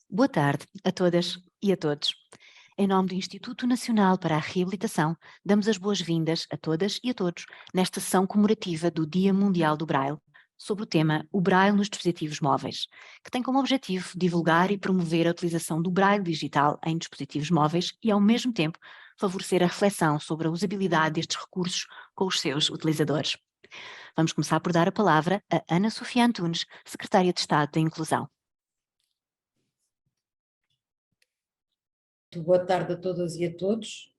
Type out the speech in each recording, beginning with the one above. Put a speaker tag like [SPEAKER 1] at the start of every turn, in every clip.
[SPEAKER 1] Boa tarde a todas e a todos. Em nome do Instituto Nacional para a Reabilitação, damos as boas-vindas a todas e a todos nesta sessão comemorativa do Dia Mundial do Braille, sobre o tema O Braille nos dispositivos móveis, que tem como objetivo divulgar e promover a utilização do Braille digital em dispositivos móveis e, ao mesmo tempo, favorecer a reflexão sobre a usabilidade destes recursos com os seus utilizadores. Vamos começar por dar a palavra a Ana Sofia Antunes, Secretária de Estado da Inclusão.
[SPEAKER 2] Boa tarde a todas e a todos.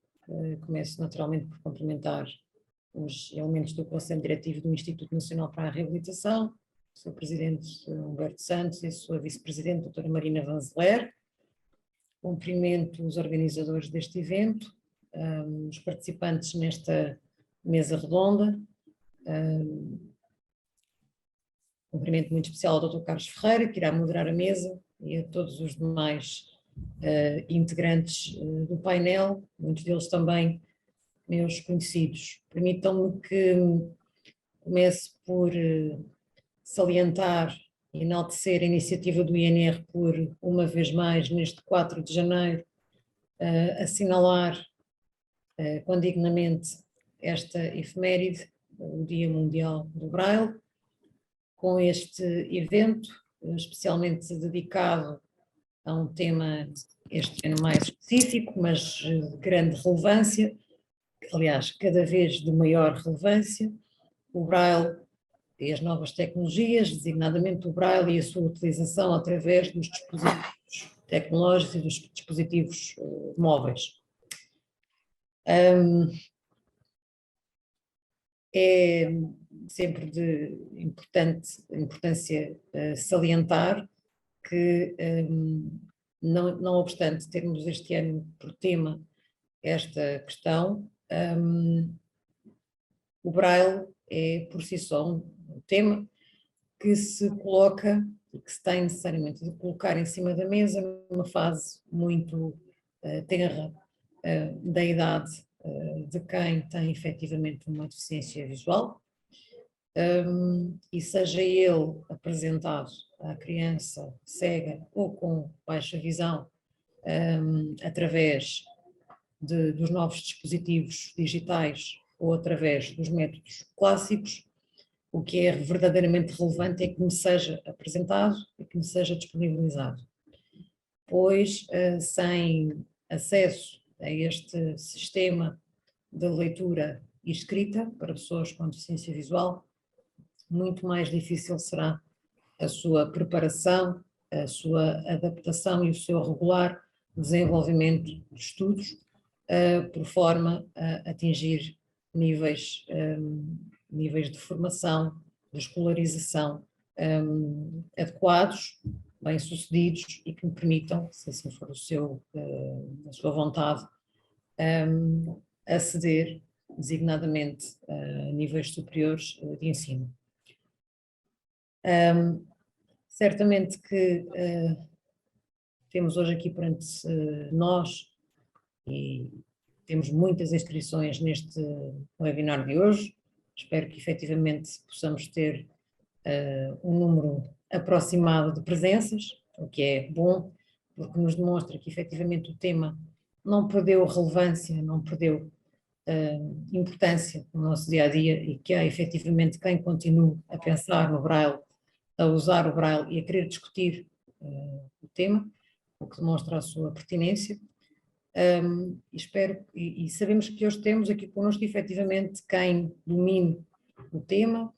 [SPEAKER 2] Começo naturalmente por cumprimentar os elementos do Conselho Diretivo do Instituto Nacional para a Reabilitação, o Sr. Presidente Humberto Santos e a sua Vice-Presidente, doutora Marina Vanzeler. Cumprimento os organizadores deste evento, os participantes nesta mesa redonda. Cumprimento muito especial ao Dr. Carlos Ferreira, que irá moderar a mesa, e a todos os demais integrantes do painel, muitos deles também meus conhecidos. Permitam-me que comece por salientar e enaltecer a iniciativa do INR por, uma vez mais, neste 4 de janeiro, assinalar condignamente esta efeméride, o Dia Mundial do Braille, com este evento especialmente dedicado a um tema este ano mais específico, mas de grande relevância, aliás, cada vez de maior relevância, o Braille e as novas tecnologias, designadamente o Braille e a sua utilização através dos dispositivos tecnológicos e dos dispositivos móveis. É sempre de importância salientar que, não obstante termos este ano por tema esta questão, o Braille é por si só um tema que se coloca e que se tem necessariamente de colocar em cima da mesa numa fase muito tenra da idade de quem tem efetivamente uma deficiência visual, e seja ele apresentado à criança cega ou com baixa visão através dos novos dispositivos digitais ou através dos métodos clássicos, o que é verdadeiramente relevante é que me seja apresentado e que me seja disponibilizado, pois sem acesso a este sistema de leitura e escrita para pessoas com deficiência visual, muito mais difícil será a sua preparação, a sua adaptação e o seu regular desenvolvimento de estudos, por forma a atingir níveis de formação, de escolarização adequados, bem-sucedidos e que me permitam, se assim for a sua vontade, aceder designadamente a níveis superiores de ensino. Certamente que temos hoje aqui perante nós, e temos muitas inscrições neste webinar de hoje, espero que efetivamente possamos ter um número aproximado de presenças, o que é bom, porque nos demonstra que efetivamente o tema não perdeu relevância, não perdeu importância no nosso dia-a-dia e que há efetivamente quem continue a pensar no Braille, a usar o Braille e a querer discutir o tema, o que demonstra a sua pertinência. Espero, e sabemos que hoje temos aqui connosco efetivamente quem domine o tema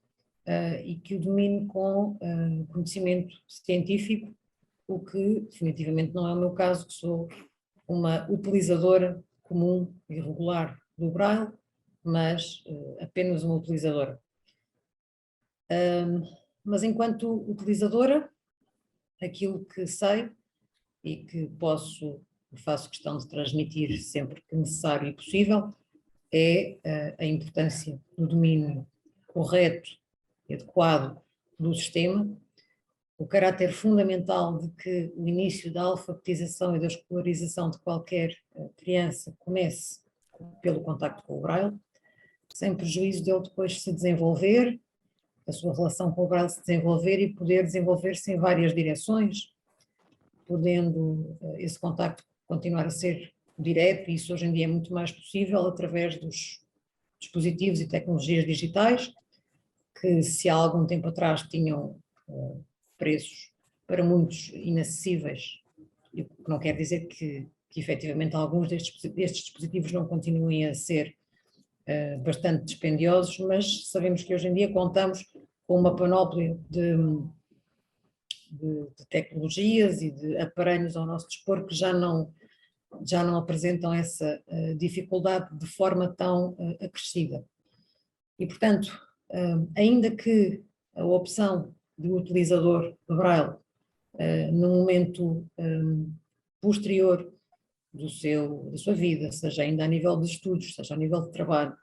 [SPEAKER 2] e que o domine com conhecimento científico, o que definitivamente não é o meu caso, que sou uma utilizadora comum e regular do Braille, mas apenas uma utilizadora. Mas enquanto utilizadora, aquilo que sei e que faço questão de transmitir sempre que necessário e possível é a importância do domínio correto e adequado do sistema, o caráter fundamental de que o início da alfabetização e da escolarização de qualquer criança comece pelo contacto com o Braille, sem prejuízo dele depois se desenvolver, a sua relação com o Braille se desenvolver e poder desenvolver-se em várias direções, podendo esse contacto continuar a ser direto, e isso hoje em dia é muito mais possível através dos dispositivos e tecnologias digitais, que se há algum tempo atrás tinham preços para muitos inacessíveis, o que não quer dizer que efetivamente alguns destes dispositivos não continuem a ser bastante dispendiosos, mas sabemos que hoje em dia contamos com uma panóplia de tecnologias e de aparelhos ao nosso dispor que já não apresentam essa dificuldade de forma tão acrescida. E, portanto, ainda que a opção do utilizador de Braille, no momento posterior da sua vida, seja ainda a nível de estudos, seja a nível de trabalho,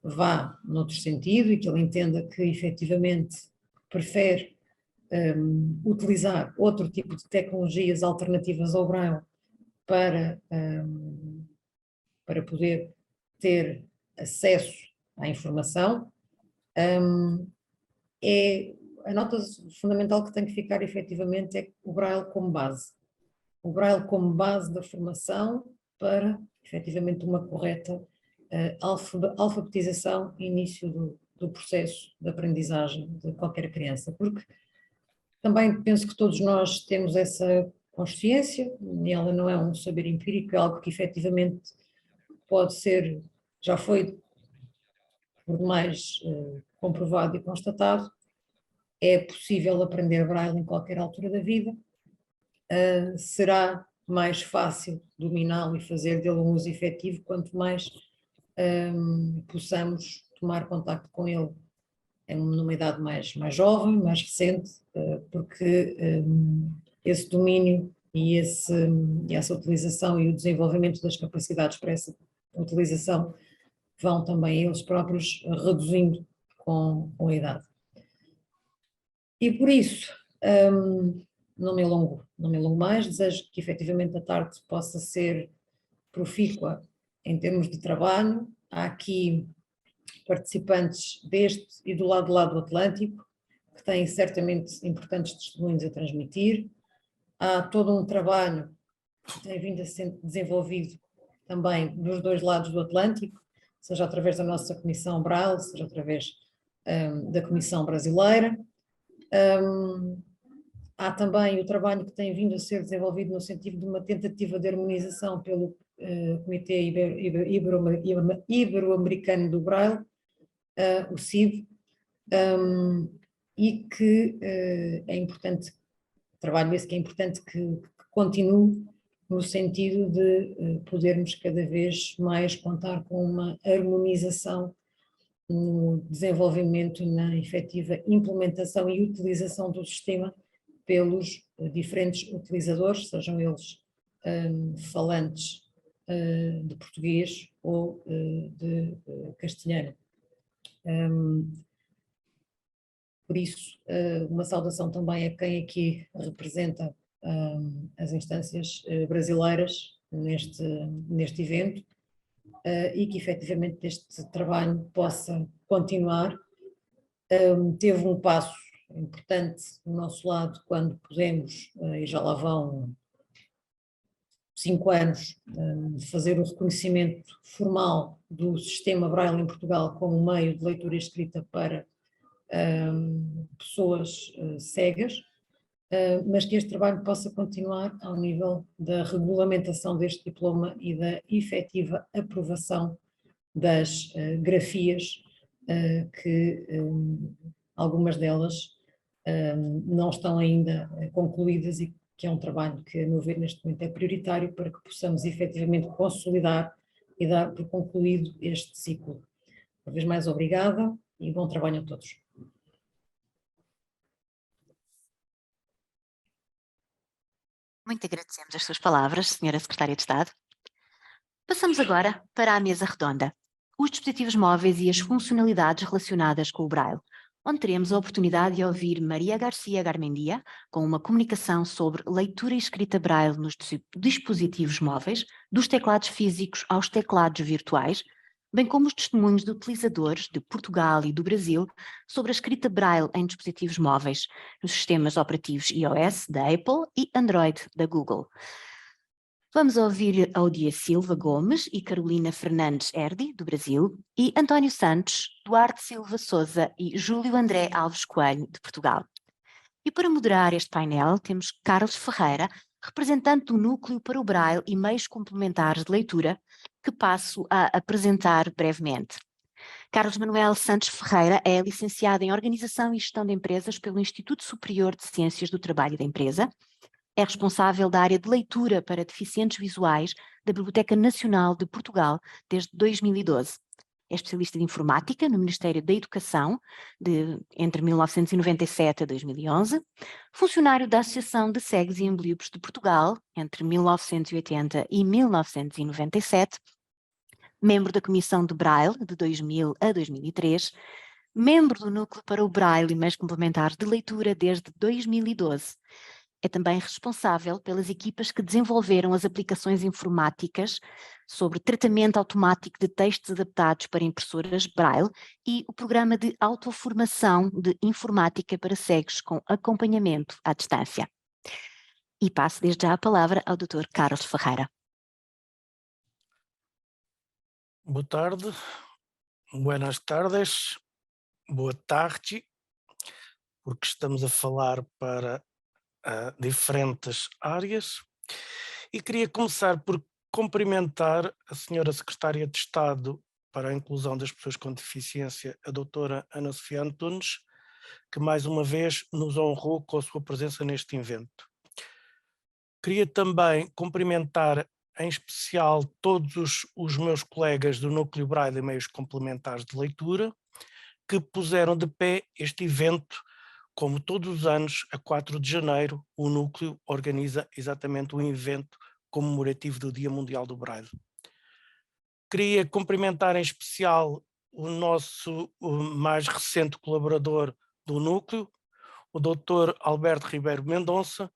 [SPEAKER 2] vá noutro sentido e que ele entenda que efetivamente prefere utilizar outro tipo de tecnologias alternativas ao Braille para poder ter acesso à informação, a nota fundamental que tem que ficar efetivamente é o Braille como base. O Braille como base da formação para efetivamente uma correta alfabetização e início do processo de aprendizagem de qualquer criança, porque também penso que todos nós temos essa consciência, e ela não é um saber empírico, é algo que efetivamente pode ser, já foi por demais comprovado e constatado, é possível aprender Braille em qualquer altura da vida, será mais fácil dominá-lo e fazer dele um uso efetivo quanto mais possamos tomar contacto com ele numa idade mais jovem, mais recente, porque esse domínio e essa utilização e o desenvolvimento das capacidades para essa utilização vão também eles próprios reduzindo com a idade. E por isso, não me alongo mais, desejo que efetivamente a tarde possa ser profícua em termos de trabalho. Há aqui participantes deste e do lado do Atlântico, que têm certamente importantes testemunhos a transmitir. Há todo um trabalho que tem vindo a ser desenvolvido também dos dois lados do Atlântico, seja através da nossa Comissão Braille, seja através da Comissão Brasileira. Há também o trabalho que tem vindo a ser desenvolvido no sentido de uma tentativa de harmonização pelo Comitê Ibero-Americano do Braille, o CIB, e que é importante, trabalho esse que é importante que continue no sentido de podermos cada vez mais contar com uma harmonização no desenvolvimento, na efetiva implementação e utilização do sistema pelos diferentes utilizadores, sejam eles falantes de português ou de castelhano. Por isso, uma saudação também a quem aqui representa as instâncias brasileiras neste evento, e que efetivamente este trabalho possa continuar. Teve um passo importante do nosso lado quando pudemos, e já lá vão 5 anos, fazer o reconhecimento formal do sistema Braille em Portugal como meio de leitura e escrita para pessoas cegas, mas que este trabalho possa continuar ao nível da regulamentação deste diploma e da efetiva aprovação das grafias, que algumas delas não estão ainda concluídas e que é um trabalho que, a meu ver, neste momento é prioritário para que possamos efetivamente consolidar e dar por concluído este ciclo. Uma vez mais, obrigada e bom trabalho a todos.
[SPEAKER 1] Muito agradecemos as suas palavras, Senhora Secretária de Estado. Passamos agora para a mesa redonda, os dispositivos móveis e as funcionalidades relacionadas com o Braille, onde teremos a oportunidade de ouvir Maria Garcia Garmendia com uma comunicação sobre leitura e escrita Braille nos dispositivos móveis, dos teclados físicos aos teclados virtuais, bem como os testemunhos de utilizadores de Portugal e do Brasil sobre a escrita Braille em dispositivos móveis, nos sistemas operativos iOS da Apple e Android da Google. Vamos ouvir Audia Silva Gomes e Carolina Fernandes Erdi, do Brasil, e António Santos, Duarte Silva Souza e Júlio André Alves Coelho, de Portugal. E para moderar este painel temos Carlos Ferreira, representante do Núcleo para o Braille e Meios Complementares de Leitura, que passo a apresentar brevemente. Carlos Manuel Santos Ferreira é licenciado em Organização e Gestão de Empresas pelo Instituto Superior de Ciências do Trabalho e da Empresa. É responsável da área de leitura para deficientes visuais da Biblioteca Nacional de Portugal desde 2012. É especialista de informática no Ministério da Educação entre 1997 a 2011, funcionário da Associação de Cegos e Amblíopes de Portugal entre 1980 e 1997, membro da Comissão de Braille de 2000 a 2003, membro do Núcleo para o Braille e Meios Complementares de Leitura desde 2012. É também responsável pelas equipas que desenvolveram as aplicações informáticas sobre tratamento automático de textos adaptados para impressoras Braille e o programa de autoformação de informática para cegos com acompanhamento à distância. E passo desde já a palavra ao Dr. Carlos Ferreira.
[SPEAKER 3] Boa tarde, buenas tardes, boa tarde, porque estamos a falar para diferentes áreas, e queria começar por cumprimentar a senhora Secretária de Estado para a Inclusão das Pessoas com Deficiência, a doutora Ana Sofia Antunes, que mais uma vez nos honrou com a sua presença neste evento. Queria também cumprimentar em especial todos os meus colegas do Núcleo Braille e Meios Complementares de Leitura, que puseram de pé este evento. Como todos os anos, a 4 de janeiro, o Núcleo organiza exatamente um evento comemorativo do Dia Mundial do Braille. Queria cumprimentar em especial o nosso mais recente colaborador do Núcleo, o Dr. Alberto Ribeiro Mendonça,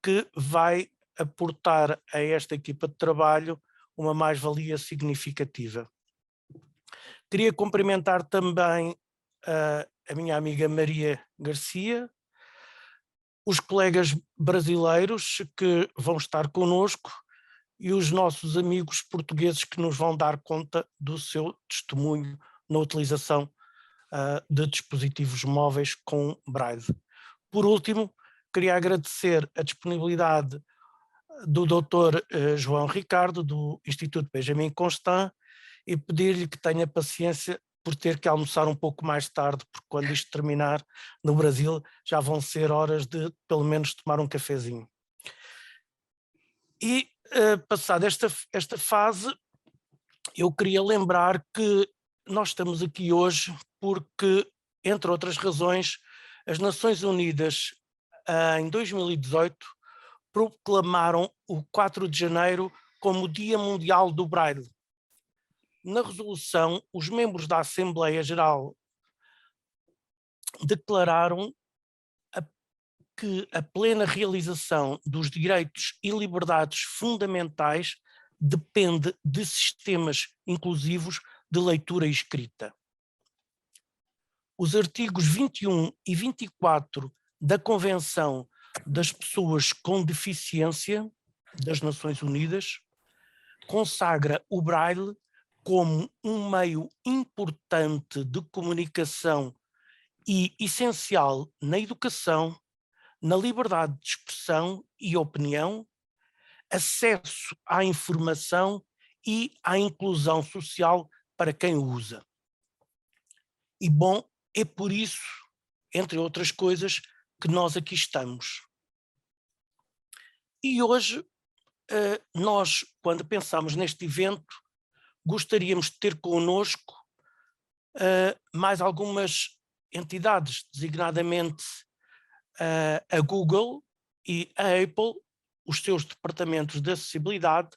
[SPEAKER 3] que vai aportar a esta equipa de trabalho uma mais-valia significativa. Queria cumprimentar também a minha amiga Maria Garcia, os colegas brasileiros que vão estar connosco e os nossos amigos portugueses que nos vão dar conta do seu testemunho na utilização de dispositivos móveis com Braille. Por último, queria agradecer a disponibilidade do Dr. João Ricardo, do Instituto Benjamin Constant, e pedir-lhe que tenha paciência por ter que almoçar um pouco mais tarde, porque quando isto terminar no Brasil já vão ser horas de pelo menos tomar um cafezinho. E passada esta fase, eu queria lembrar que nós estamos aqui hoje porque, entre outras razões, as Nações Unidas em 2018 proclamaram o 4 de janeiro como o Dia Mundial do Braille. Na resolução, os membros da Assembleia Geral declararam que a plena realização dos direitos e liberdades fundamentais depende de sistemas inclusivos de leitura e escrita. Os artigos 21 e 24 da Convenção das Pessoas com Deficiência das Nações Unidas consagra o Braille como um meio importante de comunicação e essencial na educação, na liberdade de expressão e opinião, acesso à informação e à inclusão social para quem o usa. E bom, é por isso, entre outras coisas, que nós aqui estamos. E hoje, nós, quando pensamos neste evento, gostaríamos de ter connosco mais algumas entidades, designadamente a Google e a Apple, os seus departamentos de acessibilidade,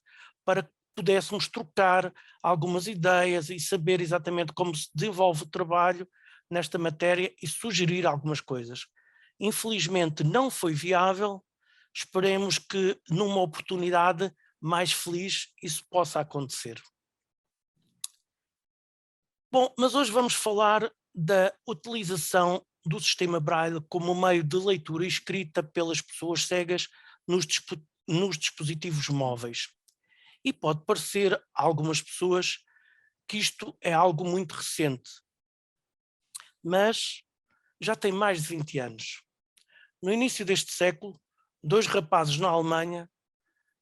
[SPEAKER 3] para que pudéssemos trocar algumas ideias e saber exatamente como se desenvolve o trabalho nesta matéria e sugerir algumas coisas. Infelizmente não foi viável, esperemos que numa oportunidade mais feliz isso possa acontecer. Bom, mas hoje vamos falar da utilização do sistema Braille como meio de leitura escrita pelas pessoas cegas nos dispositivos móveis. E pode parecer a algumas pessoas que isto é algo muito recente, mas já tem mais de 20 anos. No início deste século, 2 rapazes na Alemanha,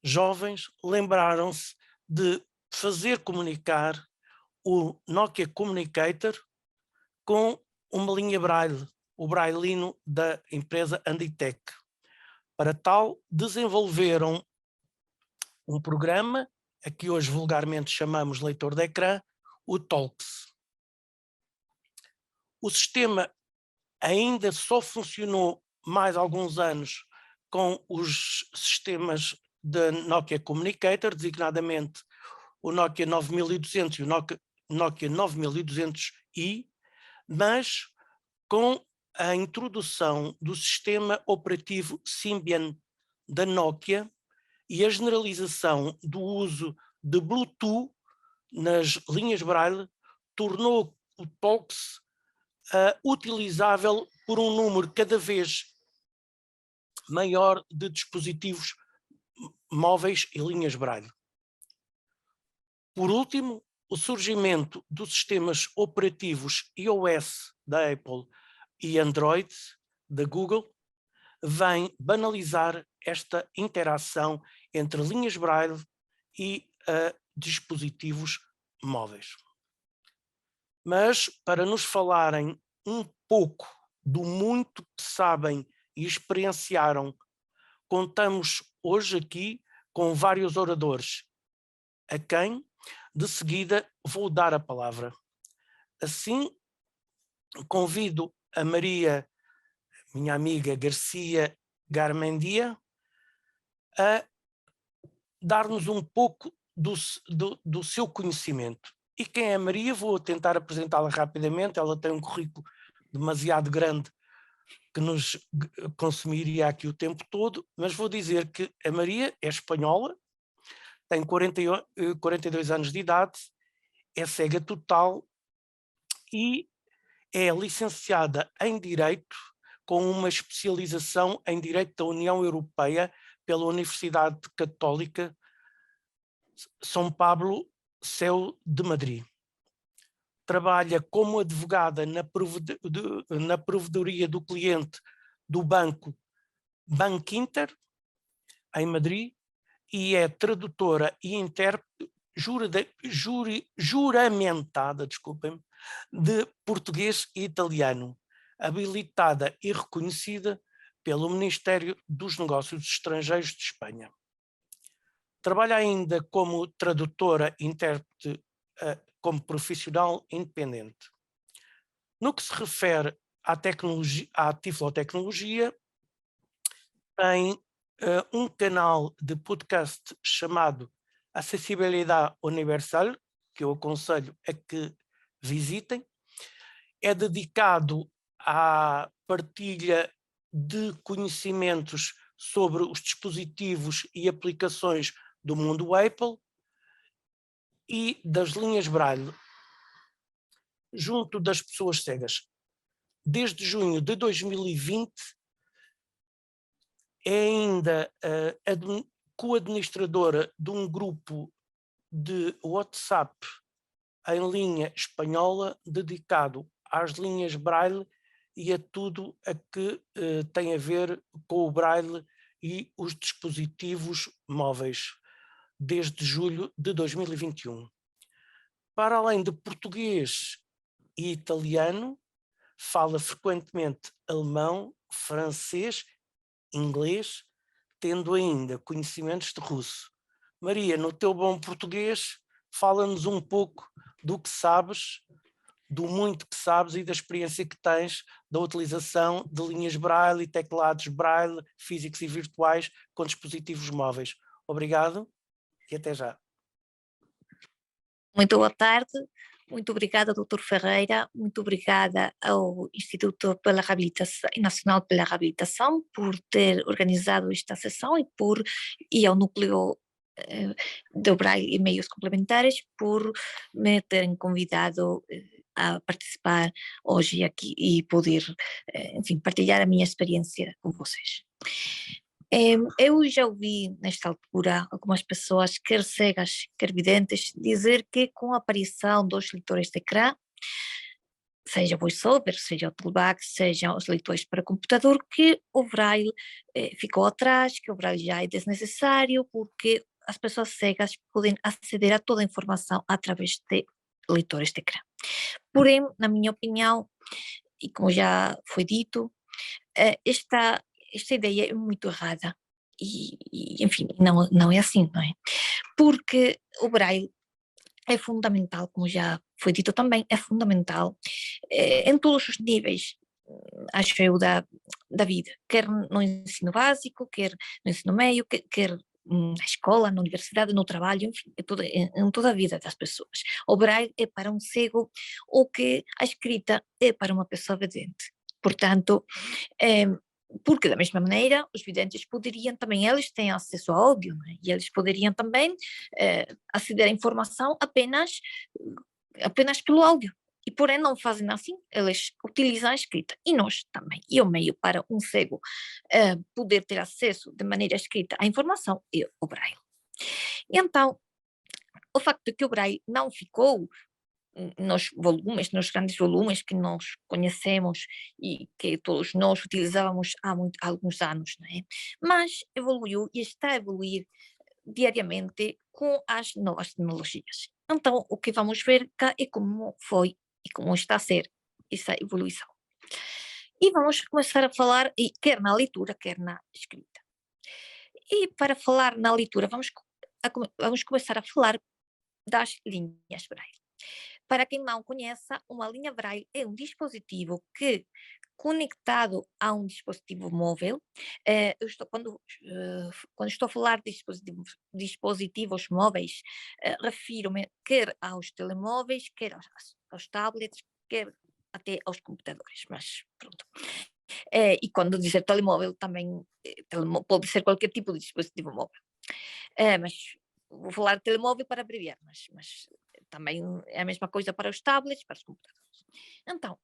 [SPEAKER 3] jovens, lembraram-se de fazer comunicar o Nokia Communicator com uma linha Braille, o Braillino da empresa Anditech. Para tal, desenvolveram um programa, a que hoje vulgarmente chamamos leitor de ecrã, o Talks. O sistema ainda só funcionou mais alguns anos com os sistemas da Nokia Communicator, designadamente o Nokia 9200 e o Nokia 9200i, mas com a introdução do sistema operativo Symbian da Nokia e a generalização do uso de Bluetooth nas linhas Braille, tornou o Talks utilizável por um número cada vez maior de dispositivos móveis e linhas Braille. Por último, o surgimento dos sistemas operativos iOS da Apple e Android da Google vem banalizar esta interação entre linhas Braille e dispositivos móveis. Mas, para nos falarem um pouco do muito que sabem e experienciaram, contamos hoje aqui com vários oradores, a quem, de seguida, vou dar a palavra. Assim, convido a Maria, minha amiga Garcia Garmendia, a dar-nos um pouco do seu conhecimento. E quem é a Maria? Vou tentar apresentá-la rapidamente. Ela tem um currículo demasiado grande que nos consumiria aqui o tempo todo, mas vou dizer que a Maria é espanhola, tem 42 anos de idade, é cega total e é licenciada em Direito com uma especialização em Direito da União Europeia pela Universidade Católica São Pablo Seu de Madrid. Trabalha como advogada na provedoria do cliente do banco Bankinter, em Madrid, e é tradutora e intérprete juramentada, desculpem-me, de português e italiano, habilitada e reconhecida pelo Ministério dos Negócios Estrangeiros de Espanha. Trabalha ainda como tradutora e intérprete como profissional independente. No que se refere à tiflotecnologia, tem um canal de podcast chamado Acessibilidade Universal, que eu aconselho a que visitem. É dedicado à partilha de conhecimentos sobre os dispositivos e aplicações do mundo Apple e das linhas Braille junto das pessoas cegas. Desde junho de 2020 é ainda co-administradora de um grupo de WhatsApp em linha espanhola dedicado às linhas Braille e a tudo a que tem a ver com o Braille e os dispositivos móveis, desde julho de 2021. Para além de português e italiano, fala frequentemente alemão, francês, inglês, tendo ainda conhecimentos de russo. Maria, no teu bom português, fala-nos um pouco do que sabes, do muito que sabes e da experiência que tens da utilização de linhas Braille e teclados Braille físicos e virtuais com dispositivos móveis. Obrigado e até já.
[SPEAKER 4] Muito boa tarde, muito obrigada, Dr. Ferreira, muito obrigada ao Instituto Nacional pela Reabilitação por ter organizado esta sessão e ao Núcleo do Braille e Meios Complementares por me terem convidado a participar hoje aqui e poder, enfim, partilhar a minha experiência com vocês. Eu já ouvi nesta altura algumas pessoas, quer cegas, quer videntes, dizer que com a aparição dos leitores de ecrã, seja voiceover, seja o Teleback, sejam os leitores para computador, que o Braille ficou atrás, que o Braille já é desnecessário, porque as pessoas cegas podem aceder a toda a informação através de leitores de ecrã. Porém, na minha opinião, e como já foi dito, esta ideia é muito errada. E enfim, não é assim, não é? Porque o Braille é fundamental, como já foi dito também, é fundamental em todos os níveis, acho eu, da vida, quer no ensino básico, quer no ensino médio, quer na escola, na universidade, no trabalho, enfim, em toda a vida das pessoas. O Braille é para um cego o que a escrita é para uma pessoa vidente. Portanto, porque da mesma maneira os videntes poderiam também, eles têm acesso a áudio, né? E eles poderiam também aceder à informação apenas pelo áudio. E porém não fazem assim, eles utilizam a escrita, e nós também. E o meio para um cego poder ter acesso de maneira escrita à informação é o Braille. E então, o facto de que o Braille não ficou nos volumes, nos grandes volumes que nós conhecemos e que todos nós utilizávamos há alguns anos, não é? Mas evoluiu e está a evoluir diariamente com as novas tecnologias. Então, o que vamos ver cá é como foi e como está a ser essa evolução. E vamos começar a falar, quer na leitura, quer na escrita. E para falar na leitura, vamos começar a falar das linhas Braille. Para quem não conheça, uma linha Braille é um dispositivo que, conectado a um dispositivo móvel, quando estou a falar de dispositivos móveis, refiro-me quer aos telemóveis, quer aos tablets, quer até aos computadores, mas pronto. E quando dizer telemóvel também pode ser qualquer tipo de dispositivo móvel. Mas vou falar de telemóvel para abreviar, mas também é a mesma coisa para os tablets, para os computadores. Então,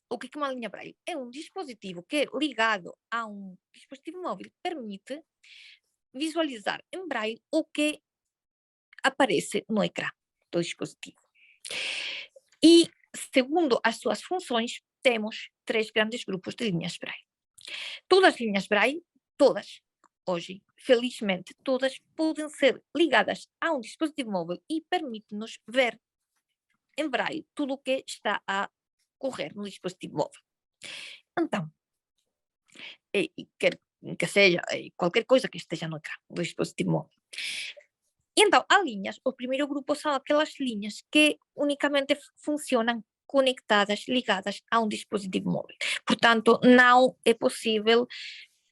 [SPEAKER 4] o que é uma linha Braille? É um dispositivo que, ligado a um dispositivo móvel, permite visualizar em Braille o que aparece no ecrã do dispositivo. E, segundo as suas funções, temos 3 grandes grupos de linhas Braille. Todas as linhas Braille, todas, hoje, felizmente, todas podem ser ligadas a um dispositivo móvel e permite-nos ver em Braille tudo o que está a correr no dispositivo móvel. Então, quer que seja qualquer coisa que esteja no ecrã do dispositivo móvel. Então, há linhas, o primeiro grupo são aquelas linhas que unicamente funcionam conectadas, ligadas a um dispositivo móvel. Portanto, não é possível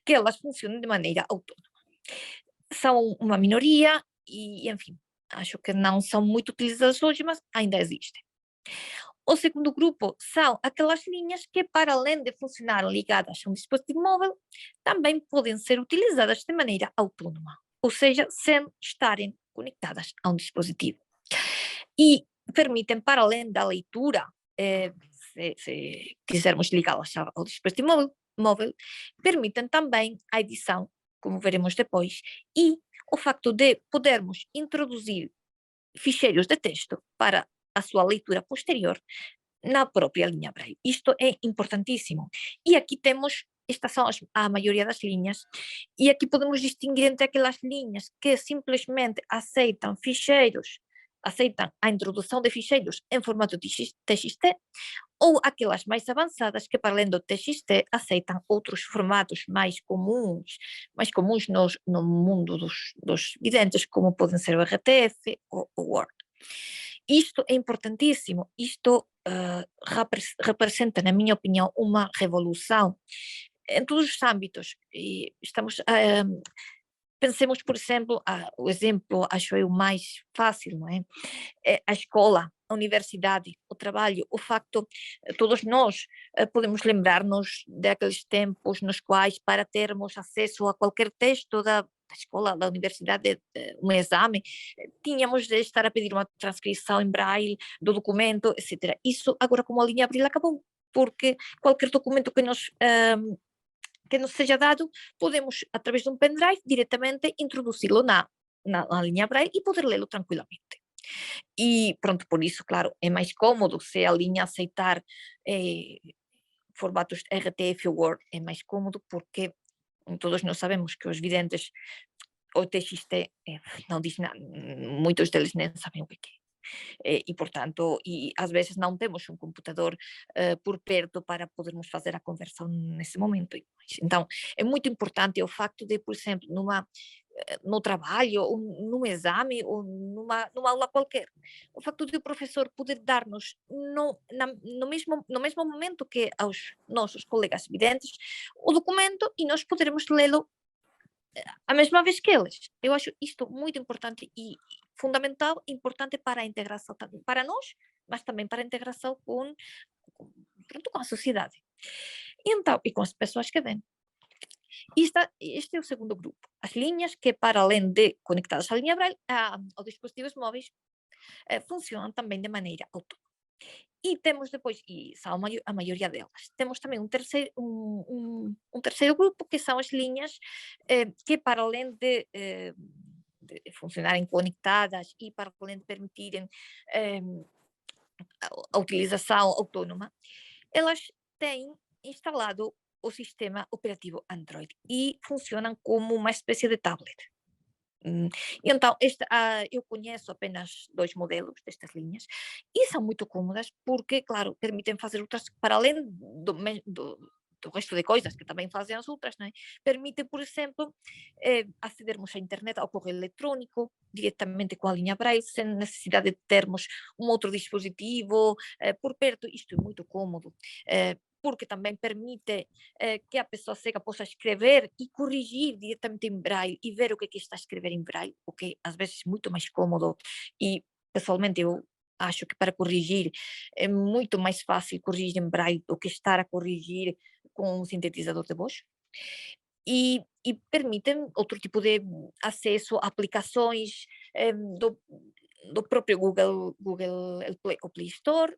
[SPEAKER 4] que elas funcionem de maneira autônoma. São uma minoria e, enfim, acho que não são muito utilizadas hoje, mas ainda existem. O segundo grupo são aquelas linhas que, para além de funcionar ligadas a um dispositivo móvel, também podem ser utilizadas de maneira autônoma, ou seja, sem estarem conectadas a um dispositivo. E permitem, para além da leitura, se quisermos ligá-las ao dispositivo móvel, permitem também a edição, como veremos depois, e o facto de podermos introduzir ficheiros de texto para a sua leitura posterior na própria linha Braille. Isto é importantíssimo. E aqui temos, estas são a maioria das linhas, e aqui podemos distinguir entre aquelas linhas que simplesmente aceitam a introdução de ficheiros em formato TXT, ou aquelas mais avançadas que, para além do TXT, aceitam outros formatos mais comuns no mundo dos videntes, como podem ser o RTF ou o Word. Isto é importantíssimo, isto representa, na minha opinião, uma revolução em todos os âmbitos. E pensemos, por exemplo, o exemplo, acho eu, mais fácil, não é? A escola, a universidade, o trabalho, o facto, todos nós podemos lembrar-nos daqueles tempos nos quais, para termos acesso a qualquer texto da da escola, da universidade, um exame, tínhamos de estar a pedir uma transcrição em braille do documento, etc. Isso agora, como a linha Braille acabou, porque qualquer documento que nos seja dado, podemos, através de um pendrive, diretamente introduzi-lo na linha Braille e poder lê-lo tranquilamente. E pronto, por isso, claro, é mais cômodo se a linha aceitar formatos RTF ou Word, é mais cômodo porque todos nós sabemos que os videntes, o TXT, não diz nada, muitos deles nem sabem o que é. E, portanto, às vezes não temos um computador por perto para podermos fazer a conversão nesse momento. Então, é muito importante o facto de, por exemplo, no trabalho, ou num exame, ou numa aula qualquer, o facto de o professor poder dar-nos no mesmo momento que aos nossos colegas videntes o documento e nós podermos lê-lo a mesma vez que eles. Eu acho isto muito importante e fundamental, importante para a integração, para nós, mas também para a integração com a sociedade. Então, e com as pessoas que vêm. Este é o segundo grupo. As linhas que, para além de conectadas à linha Braille, aos dispositivos móveis, funcionam também de maneira autônoma. E temos depois, e são a maioria delas, temos também um terceiro grupo, que são as linhas que, para além de funcionarem conectadas e para além de permitirem a utilização autónoma, elas têm instalado o sistema operativo Android e funcionam como uma espécie de tablet. Então, eu conheço apenas 2 modelos destas linhas e são muito cômodas porque, claro, permitem fazer outras, para além do resto de coisas que também fazem as outras, não é? Permite, por exemplo, acedermos à internet, ao correio eletrónico, diretamente com a linha Braille, sem necessidade de termos um outro dispositivo por perto. Isto é muito cômodo, porque também permite que a pessoa cega possa escrever e corrigir diretamente em Braille e ver o que está a escrever em Braille, o que às vezes é muito mais cômodo e, pessoalmente, eu acho que para corrigir é muito mais fácil corrigir em Braille do que estar a corrigir com um sintetizador de voz. E permitem outro tipo de acesso a aplicações do próprio Google, o Play Store,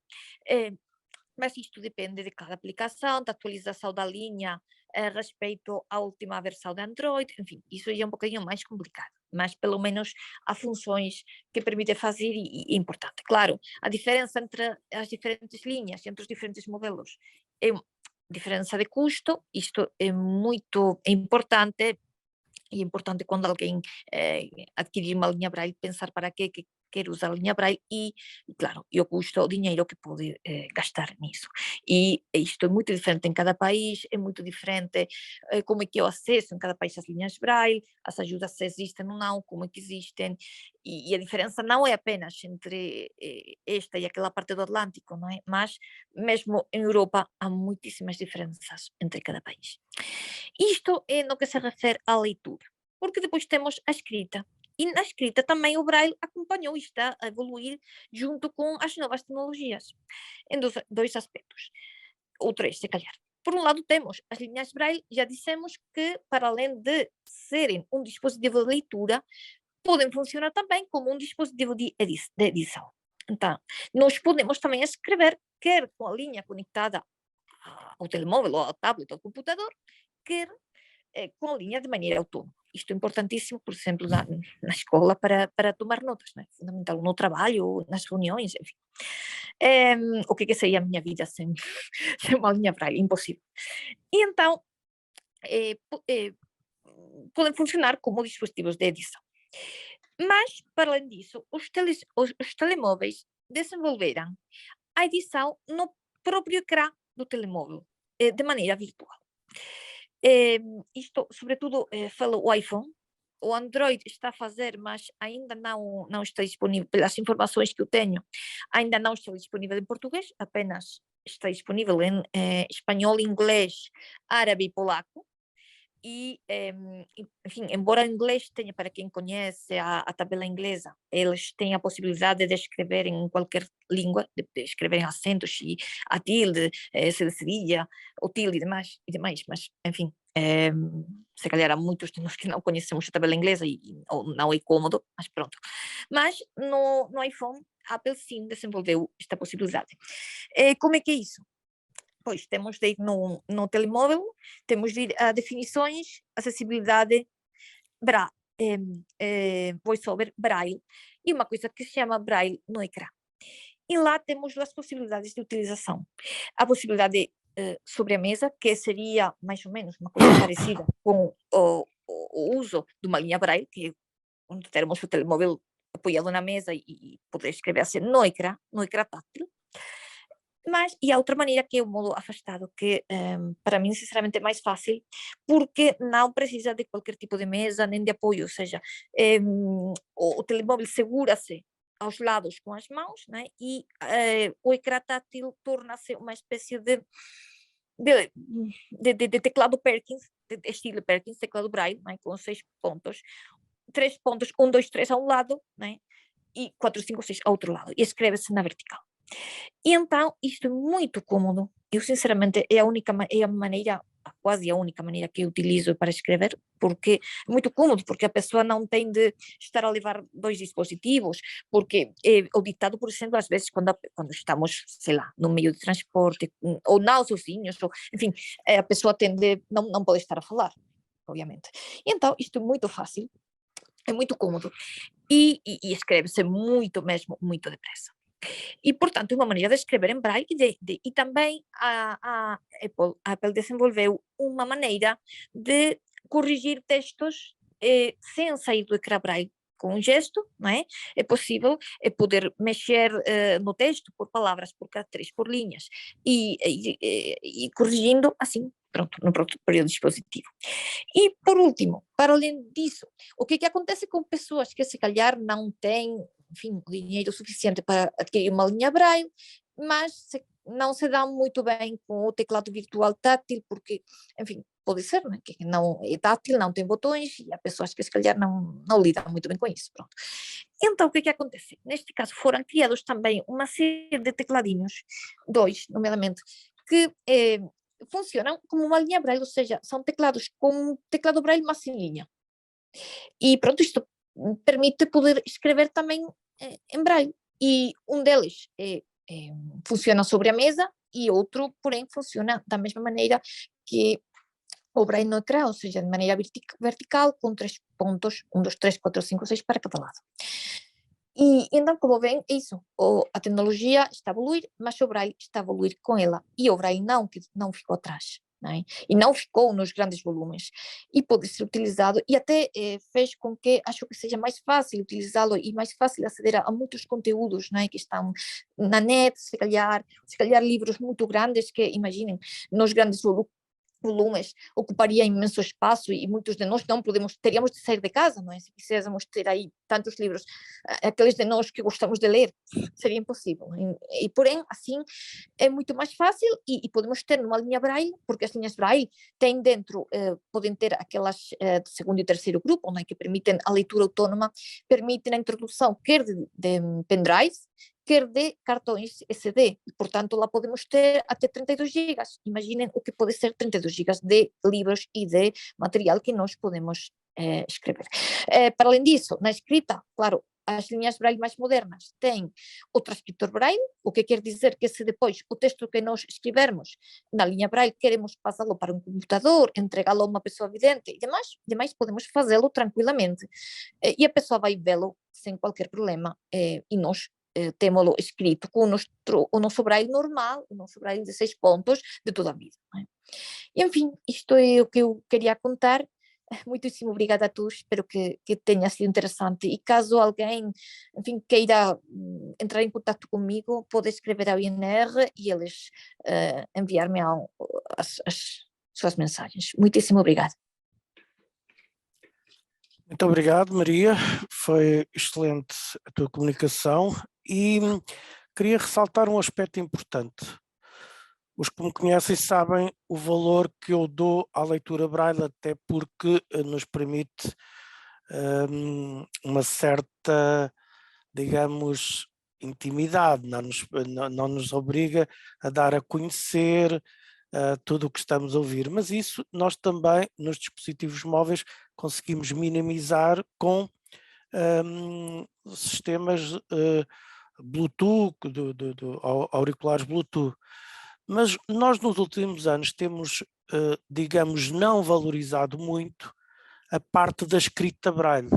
[SPEAKER 4] mas isto depende de cada aplicação, da atualização da linha respeito à última versão de Android, enfim, isso é um bocadinho mais complicado, mas pelo menos há funções que permite fazer e é importante. Claro, a diferença entre as diferentes linhas e entre os diferentes modelos é diferença de custo, isto é muito importante, e é importante quando alguém adquirir uma linha Braille pensar para que quer usar a linha Braille e claro, e o custo, o dinheiro que pode gastar nisso. E isto é muito diferente em cada país, é muito diferente como é que é o acesso em cada país às linhas Braille, as ajudas se existem ou não, como é que existem, e a diferença não é apenas entre esta e aquela parte do Atlântico, não é? Mas mesmo em Europa há muitíssimas diferenças entre cada país. Isto é no que se refere à leitura, porque depois temos a escrita. E na escrita também o Braille acompanhou e está a evoluir junto com as novas tecnologias, em dois aspectos, ou 3, se calhar. Por um lado temos as linhas Braille, já dissemos que para além de serem um dispositivo de leitura, podem funcionar também como um dispositivo de edição. Então, nós podemos também escrever, quer com a linha conectada ao telemóvel, ou ao tablet, ou ao computador, quer com a linha de maneira autónoma. Isto é importantíssimo, por exemplo, na escola para tomar notas, né? Fundamental no trabalho, nas reuniões, enfim. O que seria a minha vida sem uma linha Braille? Impossível. E então, podem funcionar como dispositivos de edição. Mas, para além disso, os telemóveis desenvolveram a edição no próprio ecrã do telemóvel, de maneira virtual. Isto, sobretudo, falo o iPhone. O Android está a fazer, mas ainda não está disponível, pelas informações que eu tenho, ainda não está disponível em português, apenas está disponível em espanhol, inglês, árabe e polaco. E, enfim, embora o inglês tenha, para quem conhece a tabela inglesa, eles têm a possibilidade de escrever em qualquer língua, de escrever em acentos e a tilde, cedilha, o tilde e demais, mas, enfim, se calhar há muitos de nós que não conhecemos a tabela inglesa ou não é cômodo, mas pronto. Mas no iPhone, a Apple sim desenvolveu esta possibilidade. Como é que é isso? Pois temos de ir no telemóvel, temos de ir a definições, acessibilidade, VoiceOver, Braille, e uma coisa que se chama Braille no ecrã. E lá temos duas possibilidades de utilização. A possibilidade sobre a mesa, que seria mais ou menos uma coisa parecida com o uso de uma linha Braille, que é onde teremos o telemóvel apoiado na mesa e poder escrever assim no ecrã tátil. Mas, e a outra maneira que é o modo afastado, que para mim, sinceramente, é mais fácil, porque não precisa de qualquer tipo de mesa nem de apoio, ou seja, o telemóvel segura-se aos lados com as mãos, né? E o ecrã tátil torna-se uma espécie de teclado Perkins, de estilo Perkins, teclado Braille, né? Com 6 pontos, 3 pontos, 1, 2, 3 a um lado, né? E 4, 5, 6 ao outro lado, e escreve-se na vertical. E então, isto é muito cômodo. Eu, sinceramente, é a maneira, quase a única maneira que eu utilizo para escrever, porque é muito cômodo, porque a pessoa não tem de estar a levar 2 dispositivos, porque o ditado, por exemplo, às vezes, quando estamos, sei lá, no meio de transporte, ou não sozinhos, ou, enfim, a pessoa não pode estar a falar, obviamente. E então, isto é muito fácil, é muito cômodo, e escreve-se muito depressa. E, portanto, é uma maneira de escrever em Braille e também a Apple desenvolveu uma maneira de corrigir textos sem sair do ecrã Braille. Com um gesto, não é? É possível poder mexer no texto por palavras, por caracteres, por linhas e corrigindo assim, pronto, no próprio dispositivo. E, por último, para além disso, o que acontece com pessoas que se calhar não têm, enfim, dinheiro suficiente para adquirir uma linha Braille, mas não se dão muito bem com o teclado virtual tátil, porque, enfim, pode ser, né, que não é tátil, não tem botões, e há pessoas que se calhar não lidam muito bem com isso, pronto. Então, o que acontece? Neste caso, foram criados também uma série de tecladinhos, 2, nomeadamente, que funcionam como uma linha Braille, ou seja, são teclados com teclado Braille, mas em linha. E pronto, isto permite poder escrever também em Braille. E um deles funciona sobre a mesa e outro, porém, funciona da mesma maneira que o Braille no ecrã, ou seja, de maneira vertical, com 3 pontos, 1, 2, 3, 4, 5, 6 para cada lado. E então, como veem, é isso. A tecnologia está a evoluir, mas o Braille está a evoluir com ela. E o Braille não ficou atrás. Né? E não ficou nos grandes volumes. E pode ser utilizado, e até fez com que acho que seja mais fácil utilizá-lo e mais fácil aceder a muitos conteúdos, né, que estão na net, se calhar livros muito grandes que, imaginem, nos grandes volumes ocuparia imenso espaço e muitos de nós teríamos de sair de casa, não é? Se quiséssemos ter aí tantos livros, aqueles de nós que gostamos de ler, seria impossível. E porém, assim, é muito mais fácil e podemos ter numa linha Braille, porque as linhas Braille têm dentro, podem ter aquelas de segundo e terceiro grupo, não é? Que permitem a leitura autónoma, permitem a introdução quer de pendrive, quer de cartões SD, e portanto lá podemos ter até 32 GB. Imaginem o que pode ser 32 GB de livros e de material que nós podemos escrever. Para além disso, na escrita, claro, as linhas Braille mais modernas têm o transcritor Braille, o que quer dizer que se depois o texto que nós escrevermos na linha Braille queremos passá-lo para um computador, entregá-lo a uma pessoa vidente e demais podemos fazê-lo tranquilamente. E a pessoa vai vê-lo sem qualquer problema e nós temos-lo escrito com o nosso Braille normal, o nosso Braille de 6 pontos de toda a vida. Né? E, enfim, isto é o que eu queria contar. Muitíssimo obrigada a todos, espero que tenha sido interessante. E caso alguém, enfim, queira entrar em contato comigo, pode escrever ao INR e eles enviar-me as suas mensagens. Muitíssimo obrigada.
[SPEAKER 3] Muito obrigado, Maria. Foi excelente a tua comunicação e queria ressaltar um aspecto importante. Os que me conhecem sabem o valor que eu dou à leitura Braille, até porque nos permite uma certa, digamos, intimidade, não nos obriga a dar a conhecer tudo o que estamos a ouvir, mas isso nós também nos dispositivos móveis conseguimos minimizar com sistemas Bluetooth, auriculares Bluetooth. Mas nós nos últimos anos temos, digamos, não valorizado muito a parte da escrita braille.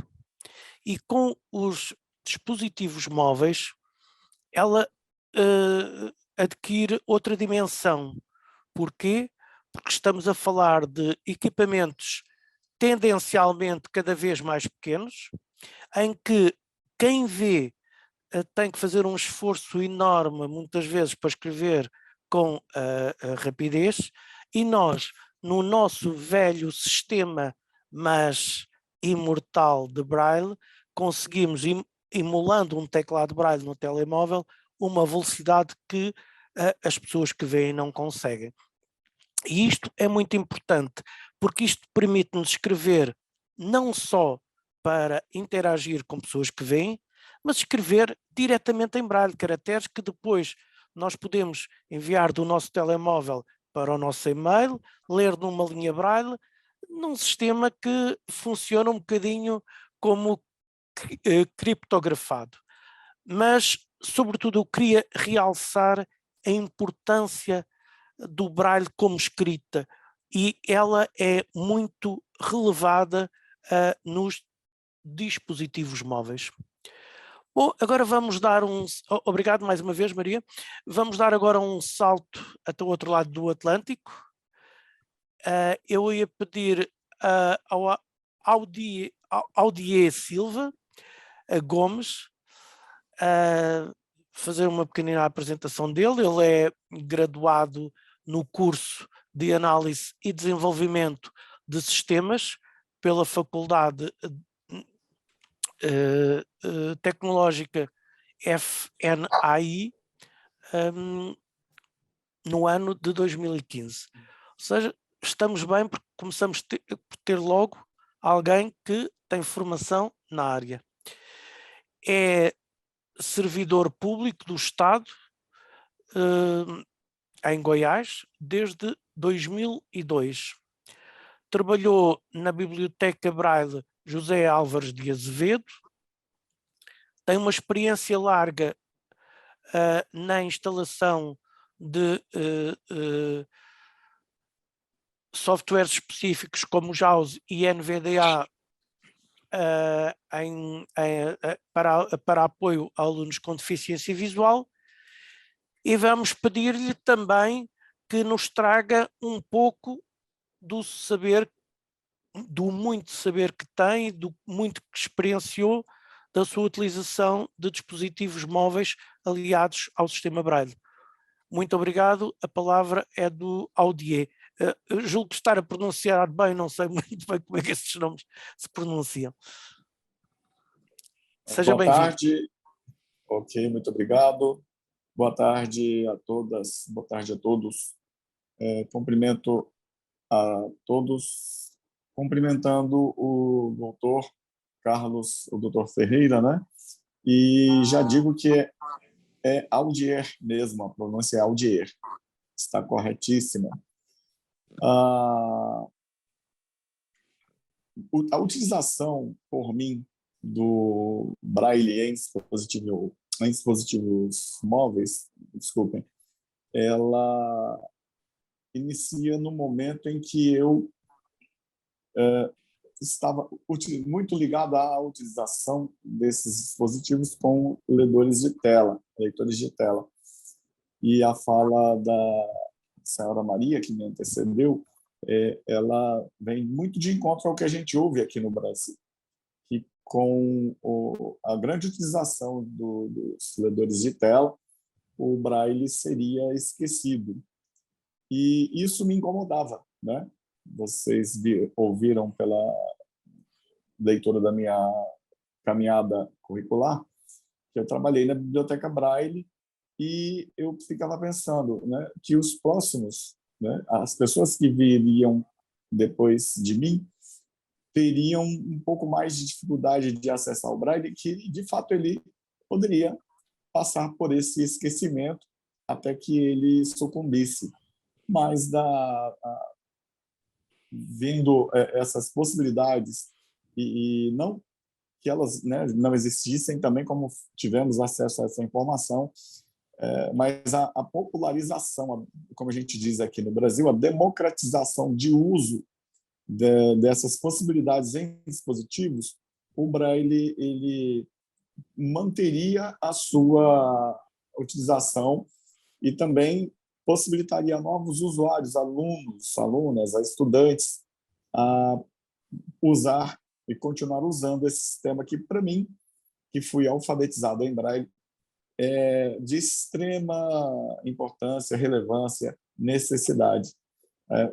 [SPEAKER 3] E com os dispositivos móveis, ela adquire outra dimensão. Porquê? Porque estamos a falar de equipamentos tendencialmente cada vez mais pequenos, em que quem vê tem que fazer um esforço enorme, muitas vezes, para escrever com rapidez, e nós, no nosso velho sistema, mas imortal de Braille, conseguimos, emulando um teclado Braille no telemóvel, uma velocidade que as pessoas que veem não conseguem. E isto é muito importante, porque isto permite-nos escrever não só para interagir com pessoas que veem, mas escrever diretamente em braille, caracteres que depois nós podemos enviar do nosso telemóvel para o nosso e-mail, ler numa linha braille, num sistema que funciona um bocadinho como criptografado. Mas, sobretudo, eu queria realçar a importância do braille como escrita, e ela é muito relevada nos dispositivos móveis. Bom, agora vamos dar obrigado mais uma vez, Maria. Vamos dar agora um salto até o outro lado do Atlântico. Eu ia pedir ao Audier Silva Gomes fazer uma pequenina apresentação dele. Ele é graduado no curso de Análise e Desenvolvimento de Sistemas pela Faculdade Tecnológica FNAI no ano de 2015. Ou seja, estamos bem porque começamos por ter logo alguém que tem formação na área. É servidor público do Estado em Goiás desde 2002. Trabalhou na Biblioteca Braille José Álvares de Azevedo, tem uma experiência larga na instalação de softwares específicos como JAWS e NVDA para apoio a alunos com deficiência visual, e vamos pedir-lhe também que nos traga um pouco do saber, do muito saber que tem, do muito que experienciou da sua utilização de dispositivos móveis aliados ao sistema Braille. Muito obrigado, a palavra é do Audier. Julgo estar a pronunciar bem, não sei muito bem como é que esses nomes se pronunciam. Seja bem-vindo.
[SPEAKER 5] Boa tarde. Ok, muito obrigado. Boa tarde a todas, boa tarde a todos. Cumprimento a todos, cumprimentando o doutor Carlos, o doutor Ferreira, né? E já digo que é Audier mesmo, a pronúncia é Audier, está corretíssima. A utilização por mim do Braille em dispositivos móveis, desculpem, ela inicia no momento em que eu estava muito ligado à utilização desses dispositivos com leitores de tela. E a fala da senhora Maria, que me antecedeu, ela vem muito de encontro ao que a gente ouve aqui no Brasil, que com a grande utilização dos leitores de tela, o Braille seria esquecido. E isso me incomodava, né? Vocês ouviram pela leitura da minha caminhada curricular que eu trabalhei na Biblioteca Braille, e eu ficava pensando, né, que os próximos, né, as pessoas que viriam depois de mim, teriam um pouco mais de dificuldade de acessar o Braille, que de fato ele poderia passar por esse esquecimento até que ele sucumbisse. mas vindo essas possibilidades e não que elas, né, não existissem também, como tivemos acesso a essa informação, mas a popularização, como a gente diz aqui no Brasil, a democratização de uso dessas possibilidades em dispositivos, o Braille ele manteria a sua utilização e também possibilitaria a novos usuários, alunos, alunas, a estudantes, a usar e continuar usando esse sistema que, para mim, que fui alfabetizado em Braille, é de extrema importância, relevância, necessidade.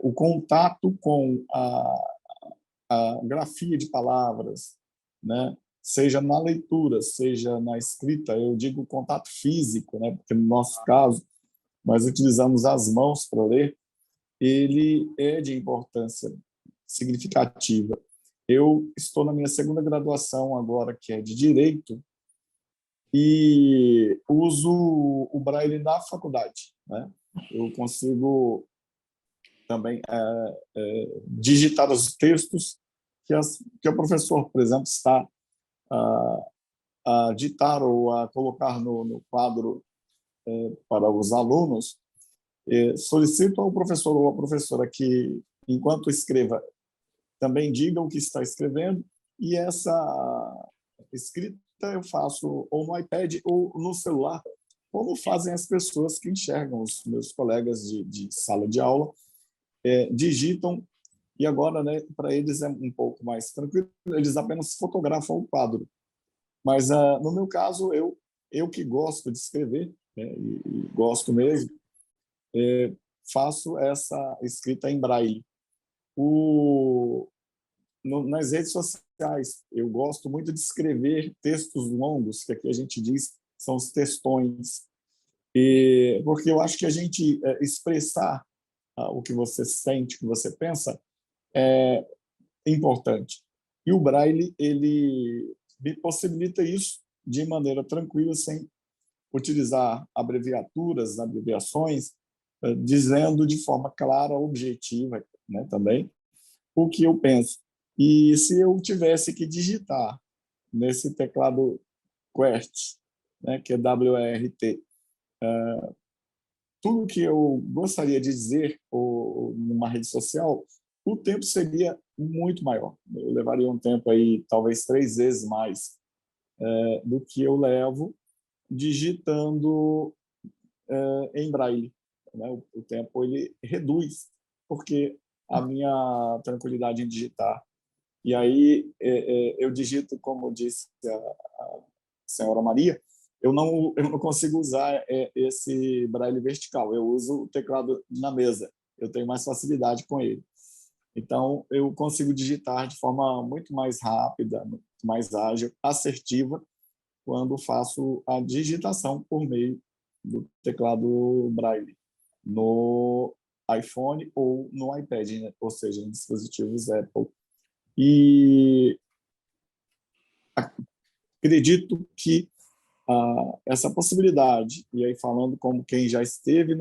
[SPEAKER 5] O contato com a grafia de palavras, né? Seja na leitura, seja na escrita, eu digo contato físico, né? Porque no nosso caso, nós utilizamos as mãos para ler, ele é de importância significativa. Eu estou na minha segunda graduação agora, que é de Direito, e uso o Braille na faculdade, né? Eu consigo também digitar os textos que o professor, por exemplo, está a ditar ou a colocar no quadro para os alunos. Solicito ao professor ou à professora que, enquanto escreva, também diga o que está escrevendo, e essa escrita eu faço ou no iPad ou no celular, como fazem as pessoas que enxergam, os meus colegas de sala de aula, digitam, e agora, né, para eles é um pouco mais tranquilo, eles apenas fotografam o quadro. Mas, no meu caso, eu que gosto de escrever, né, e gosto mesmo, faço essa escrita em Braille. Nas redes sociais, eu gosto muito de escrever textos longos, que aqui a gente diz são os textões, porque eu acho que a gente expressar o que você sente, o que você pensa, é importante. E o Braille, ele me possibilita isso de maneira tranquila, sem utilizar abreviações, dizendo de forma clara, objetiva, né, também, o que eu penso. E se eu tivesse que digitar nesse teclado QWERTY, né, que é WERT, tudo que eu gostaria de dizer numa rede social, o tempo seria muito maior. Eu levaria um tempo aí, talvez 3 vezes mais do que eu levo digitando em Braille, né? O tempo ele reduz, porque a minha tranquilidade em digitar. E aí eu digito, como disse a senhora Maria, eu não consigo usar esse Braille vertical, eu uso o teclado na mesa, eu tenho mais facilidade com ele. Então, eu consigo digitar de forma muito mais rápida, muito mais ágil, assertiva, quando faço a digitação por meio do teclado Braille no iPhone ou no iPad, né? Ou seja, em dispositivos Apple. E acredito que essa possibilidade, e aí falando como quem já esteve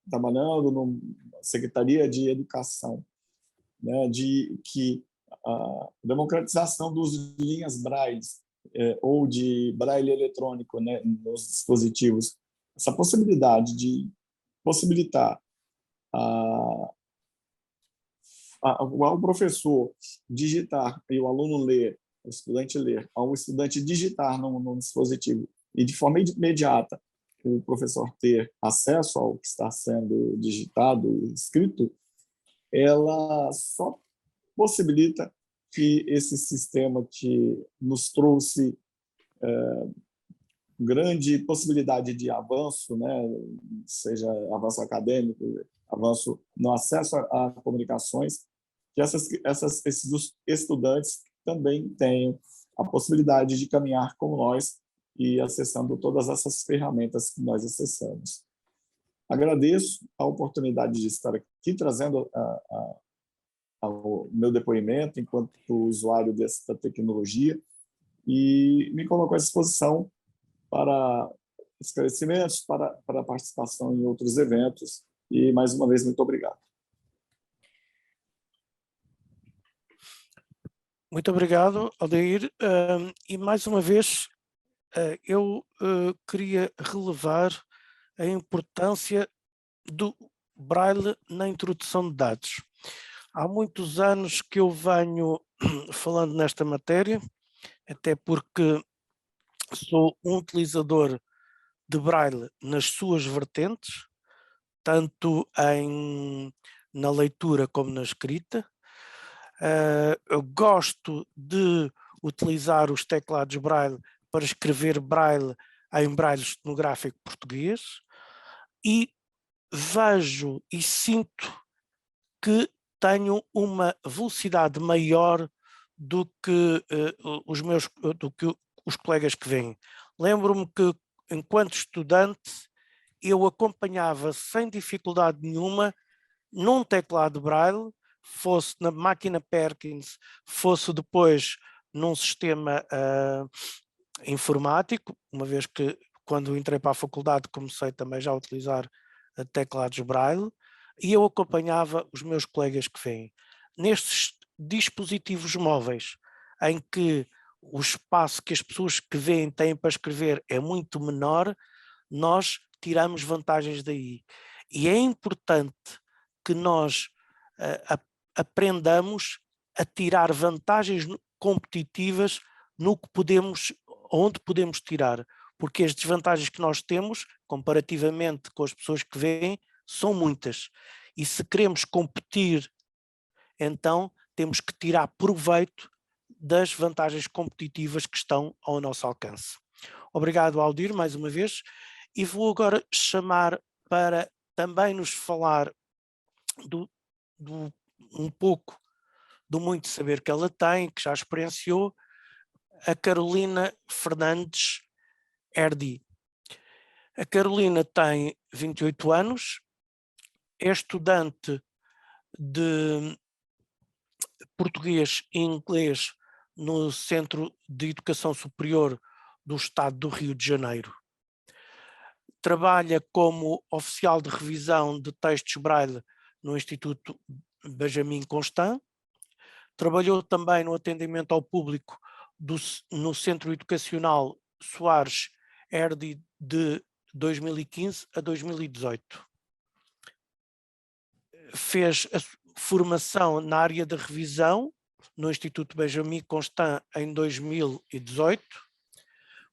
[SPEAKER 5] trabalhando numa Secretaria de Educação, né, de que a democratização do uso de linhas Braille ou de Braille eletrônico, né, nos dispositivos, essa possibilidade de possibilitar ao professor digitar e o aluno ler, o estudante ler, ao estudante digitar no dispositivo e de forma imediata o professor ter acesso ao que está sendo digitado e escrito, ela só possibilita que esse sistema que nos trouxe grande possibilidade de avanço, né, seja avanço acadêmico, avanço no acesso a comunicações, que esses estudantes também tenham a possibilidade de caminhar como nós e acessando todas essas ferramentas que nós acessamos. Agradeço a oportunidade de estar aqui trazendo o meu depoimento enquanto usuário dessa tecnologia e me coloco à disposição para esclarecimentos, para participação em outros eventos E, mais uma vez, muito obrigado.
[SPEAKER 3] Muito obrigado, Aldair. E mais uma vez, eu queria relevar a importância do Braille na introdução de dados. Há muitos anos que eu venho falando nesta matéria, até porque sou um utilizador de Braille nas suas vertentes, tanto na leitura como na escrita. Eu gosto de utilizar os teclados Braille para escrever Braille em Braille estenográfico português e vejo e sinto que tenho uma velocidade maior do que os colegas que vêm. Lembro-me que, enquanto estudante, eu acompanhava sem dificuldade nenhuma num teclado Braille, fosse na máquina Perkins, fosse depois num sistema informático, uma vez que quando entrei para a faculdade comecei também já a utilizar teclados Braille, e eu acompanhava os meus colegas que vêm. Nestes dispositivos móveis, em que o espaço que as pessoas que vêm têm para escrever é muito menor, nós tiramos vantagens daí. E é importante que nós aprendamos a tirar vantagens competitivas no que podemos, onde podemos tirar, porque as desvantagens que nós temos, comparativamente com as pessoas que vêm, são muitas. E se queremos competir, então temos que tirar proveito das vantagens competitivas que estão ao nosso alcance. Obrigado, Aldir, mais uma vez, e vou agora chamar para também nos falar um pouco do muito saber que ela tem, que já experienciou, a Carolina Fernandes Herdi. A Carolina tem 28 anos, é estudante de português e inglês no Centro de Educação Superior do Estado do Rio de Janeiro. Trabalha como oficial de revisão de textos Braille no Instituto Benjamin Constant. Trabalhou também no atendimento ao público no Centro Educacional Soares Herdi de 2015 a 2018. Fez a formação na área de revisão no Instituto Benjamin Constant em 2018.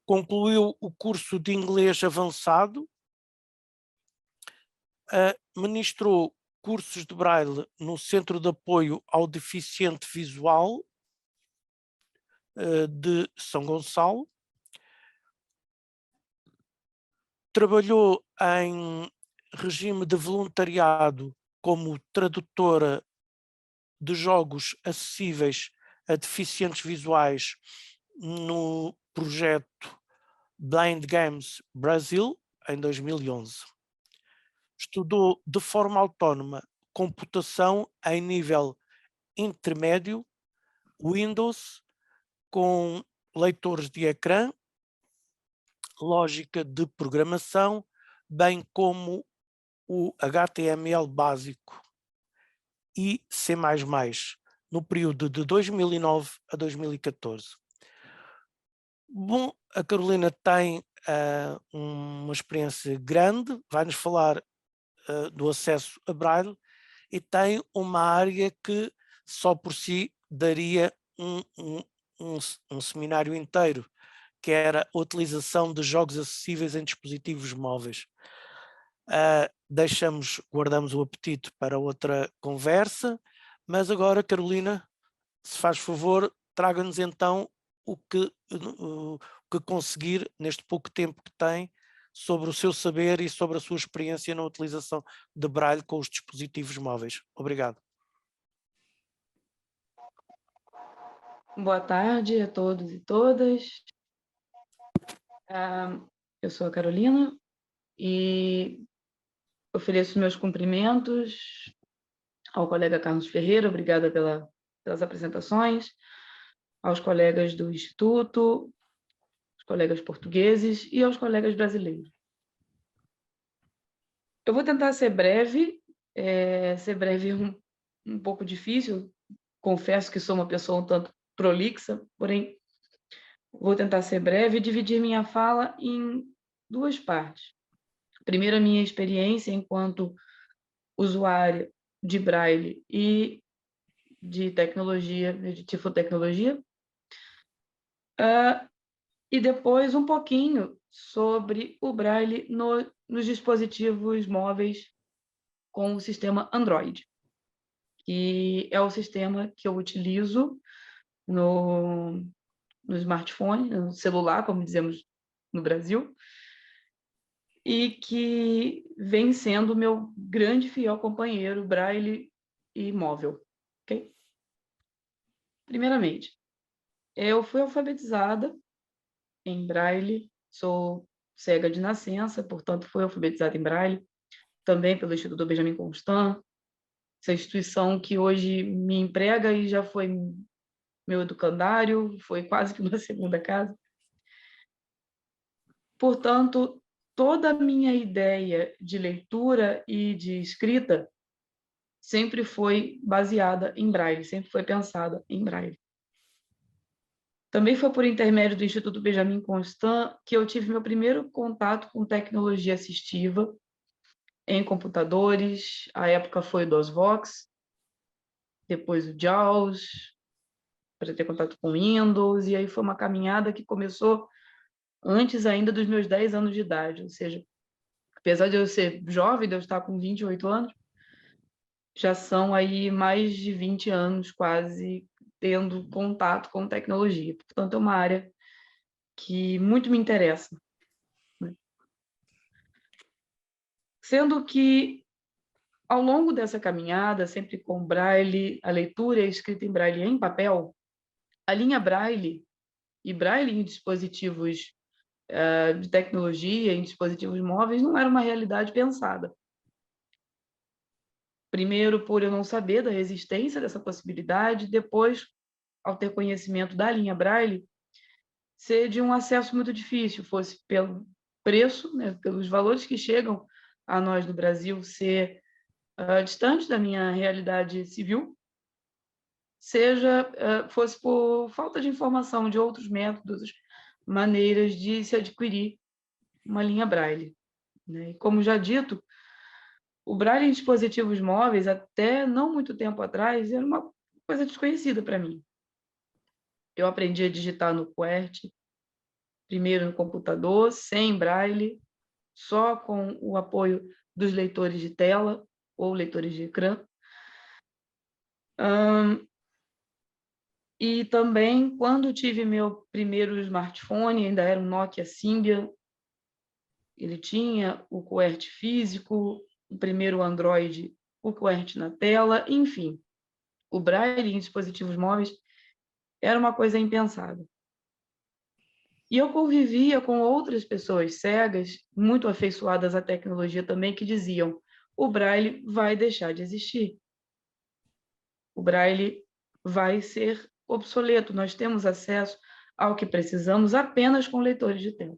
[SPEAKER 3] Concluiu o curso de inglês avançado. Ministrou cursos de Braille no Centro de Apoio ao Deficiente Visual de São Gonçalo. Trabalhou em regime de voluntariado como tradutora de jogos acessíveis a deficientes visuais no projeto Blind Games Brasil, em 2011. Estudou de forma autónoma computação em nível intermédio, Windows, com leitores de ecrã, lógica de programação, bem como o HTML básico e C++, no período de 2009 a 2014. Bom, a Carolina tem uma experiência grande, vai-nos falar do acesso a Braille e tem uma área que só por si daria um seminário inteiro, que era a utilização de jogos acessíveis em dispositivos móveis. Guardamos o apetite para outra conversa, mas agora, Carolina, se faz favor, traga-nos então o que conseguir neste pouco tempo que tem sobre o seu saber e sobre a sua experiência na utilização de Braille com os dispositivos móveis. Obrigado.
[SPEAKER 6] Boa tarde a todos e todas. Eu sou a Carolina e ofereço meus cumprimentos ao colega Carlos Ferreira, obrigada pelas apresentações, aos colegas do Instituto, aos colegas portugueses e aos colegas brasileiros. Eu vou tentar ser breve. Ser breve é um pouco difícil. Confesso que sou uma pessoa um tanto prolixa, porém vou tentar ser breve e dividir minha fala em duas partes. Primeiro, a minha experiência enquanto usuária de Braille e de tecnologia, de tifotecnologia, e depois um pouquinho sobre o Braille nos dispositivos móveis com o sistema Android, que é o sistema que eu utilizo no smartphone, no celular, como dizemos no Brasil, e que vem sendo meu grande fiel companheiro Braille e móvel. Okay? Primeiramente, eu fui alfabetizada em Braille, sou cega de nascença, portanto fui alfabetizada em Braille, também pelo Instituto Benjamin Constant, essa instituição que hoje me emprega e já foi meu educandário, foi quase que uma segunda casa. Portanto, toda a minha ideia de leitura e de escrita sempre foi baseada em Braille, sempre foi pensada em Braille. Também foi por intermédio do Instituto Benjamin Constant que eu tive meu primeiro contato com tecnologia assistiva em computadores. A época foi o DOSVox, depois o JAWS, para ter contato com Windows, e aí foi uma caminhada que começou antes ainda dos meus 10 anos de idade, ou seja, apesar de eu ser jovem, de eu estar com 28 anos, já são aí mais de 20 anos quase tendo contato com tecnologia. Portanto, é uma área que muito me interessa. Sendo que, ao longo dessa caminhada, sempre com Braille, a leitura e a escrita em Braille em papel, a linha Braille e Braille em dispositivos de tecnologia, em dispositivos móveis, não era uma realidade pensada. Primeiro, por eu não saber da existência dessa possibilidade, depois, ao ter conhecimento da linha Braille, ser de um acesso muito difícil, fosse pelo preço, né, pelos valores que chegam a nós no Brasil, ser distante da minha realidade civil, fosse por falta de informação de outros métodos, maneiras de se adquirir uma linha Braille. Né? E como já dito, o Braille em dispositivos móveis, até não muito tempo atrás, era uma coisa desconhecida para mim. Eu aprendi a digitar no QWERTY, primeiro no computador, sem Braille, só com o apoio dos leitores de tela ou leitores de ecrã. E também, quando tive meu primeiro smartphone, ainda era um Nokia Symbian, ele tinha o QWERTY físico, o primeiro Android, o QWERTY na tela, enfim. O Braille em dispositivos móveis era uma coisa impensada. E eu convivia com outras pessoas cegas, muito afeiçoadas à tecnologia também, que diziam: o Braille vai deixar de existir. O Braille vai ser obsoleto, nós temos acesso ao que precisamos apenas com leitores de tela.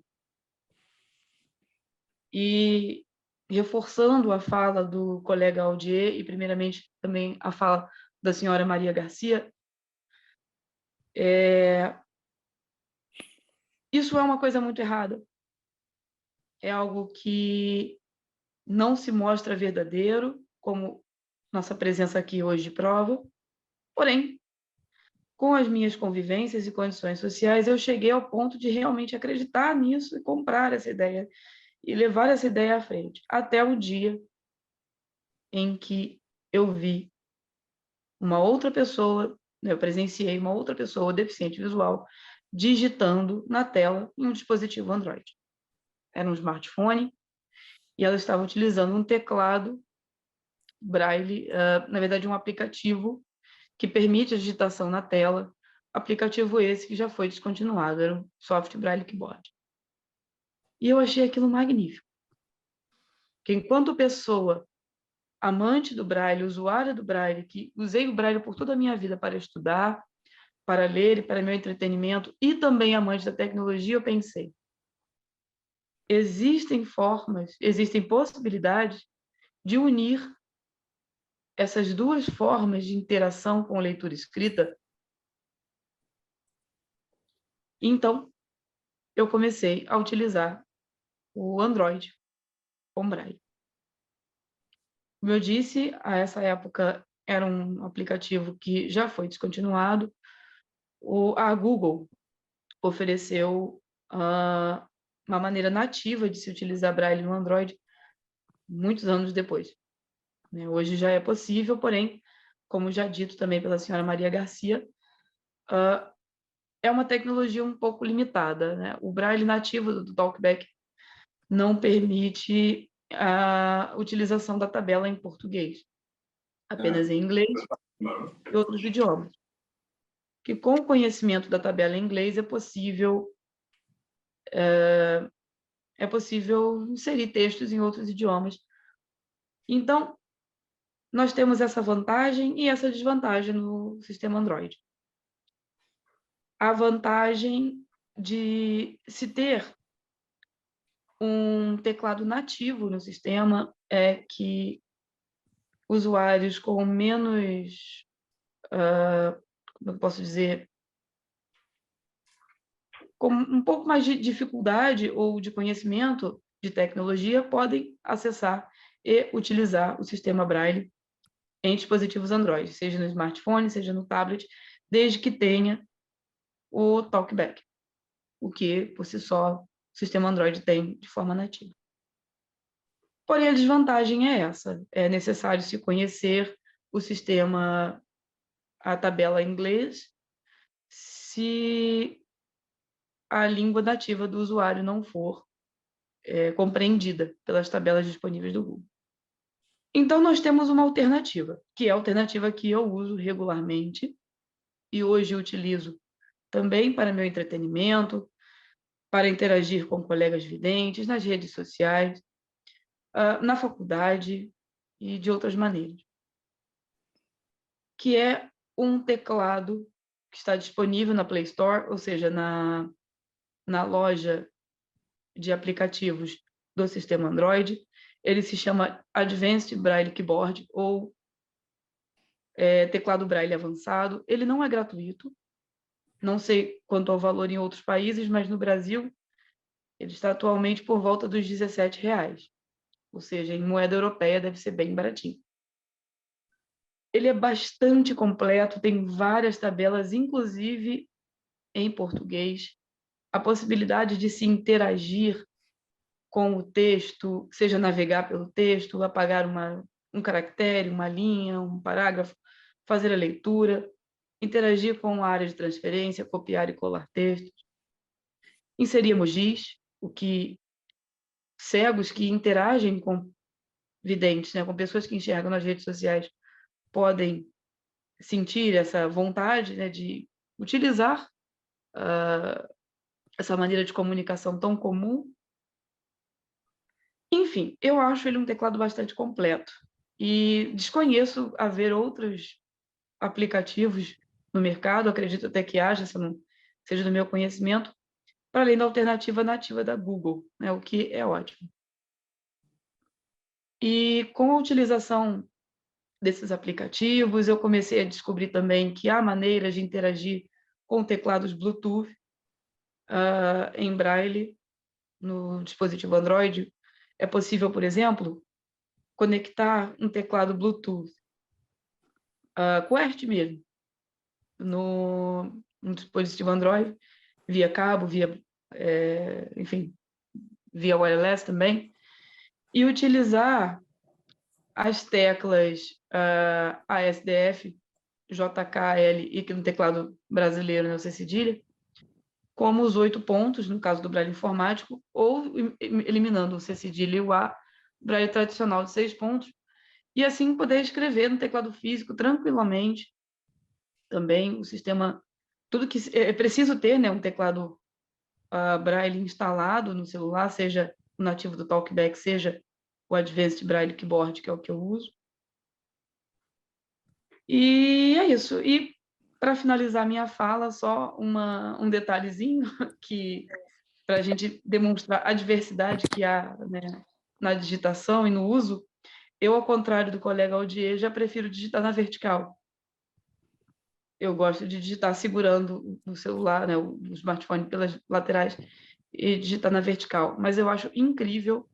[SPEAKER 6] E reforçando a fala do colega Audier, e primeiramente também a fala da senhora Maria Garcia, isso é uma coisa muito errada. É algo que não se mostra verdadeiro, como nossa presença aqui hoje prova. Porém, com as minhas convivências e condições sociais, eu cheguei ao ponto de realmente acreditar nisso e comprar essa ideia e levar essa ideia à frente, até o dia em que eu vi uma outra pessoa, eu presenciei uma outra pessoa deficiente visual digitando na tela em um dispositivo Android. Era um smartphone e ela estava utilizando um teclado Braille, na verdade um aplicativo que permite a digitação na tela, aplicativo esse que já foi descontinuado, era o Soft Braille Keyboard. E eu achei aquilo magnífico. Que enquanto pessoa amante do Braille, usuária do Braille, que usei o Braille por toda a minha vida para estudar, para ler e para meu entretenimento, e também amante da tecnologia, eu pensei, existem formas, existem possibilidades de unir essas duas formas de interação com a leitura escrita. Então, eu comecei a utilizar o Android com Braille. Como eu disse, a essa época era um aplicativo que já foi descontinuado. A Google ofereceu uma maneira nativa de se utilizar Braille no Android muitos anos depois. Hoje já é possível, porém, como já dito também pela senhora Maria Garcia, é uma tecnologia um pouco limitada. O Braille nativo do Talkback não permite a utilização da tabela em português, apenas em inglês e outros idiomas. Que com o conhecimento da tabela em inglês é possível inserir textos em outros idiomas. Então, nós temos essa vantagem e essa desvantagem no sistema Android. A vantagem de se ter um teclado nativo no sistema é que usuários com menos, como eu posso dizer, com um pouco mais de dificuldade ou de conhecimento de tecnologia podem acessar e utilizar o sistema Braille em dispositivos Android, seja no smartphone, seja no tablet, desde que tenha o Talkback, o que, por si só, o sistema Android tem de forma nativa. Porém, a desvantagem é essa. É necessário se conhecer o sistema, a tabela em inglês, se a língua nativa do usuário não for compreendida pelas tabelas disponíveis do Google. Então, nós temos uma alternativa, que é a alternativa que eu uso regularmente e hoje utilizo também para meu entretenimento, para interagir com colegas videntes, nas redes sociais, na faculdade e de outras maneiras, que é um teclado que está disponível na Play Store, ou seja, na loja de aplicativos do sistema Android. Ele se chama Advanced Braille Keyboard, ou teclado Braille avançado. Ele não é gratuito, não sei quanto ao valor em outros países, mas no Brasil ele está atualmente por volta dos R$17, ou seja, em moeda europeia deve ser bem baratinho. Ele é bastante completo, tem várias tabelas, inclusive em português, a possibilidade de se interagir com o texto, seja navegar pelo texto, apagar um caractere, uma linha, um parágrafo, fazer a leitura, interagir com a área de transferência, copiar e colar textos, inserir emojis, o que cegos que interagem com videntes, com pessoas que enxergam nas redes sociais, podem sentir essa vontade de utilizar essa maneira de comunicação tão comum. Enfim, eu acho ele um teclado bastante completo e desconheço haver outros aplicativos no mercado, acredito até que haja, se não seja do meu conhecimento, para além da alternativa nativa da Google, o que é ótimo. E com a utilização desses aplicativos, eu comecei a descobrir também que há maneiras de interagir com teclados Bluetooth em Braille no dispositivo Android. É possível, por exemplo, conectar um teclado Bluetooth QWERTY mesmo no dispositivo Android, via cabo, enfim, via wireless também, e utilizar as teclas ASDF, JKL e que no teclado brasileiro, o C cedilha, como os 8 pontos, no caso do Braille informático, ou eliminando o C cedilha e o A, Braille tradicional de 6 pontos, e assim poder escrever no teclado físico tranquilamente. Também o sistema, tudo que é preciso ter, um teclado Braille instalado no celular, seja o nativo do Talkback, seja o Advanced Braille Keyboard, que é o que eu uso. E é isso. E, para finalizar minha fala, só um detalhezinho que para a gente demonstrar a diversidade que há na digitação e no uso, Eu, ao contrário do colega Audier, já prefiro digitar na vertical. Eu gosto de digitar segurando o celular, né, o smartphone pelas laterais e digitar na vertical. Mas eu acho incrível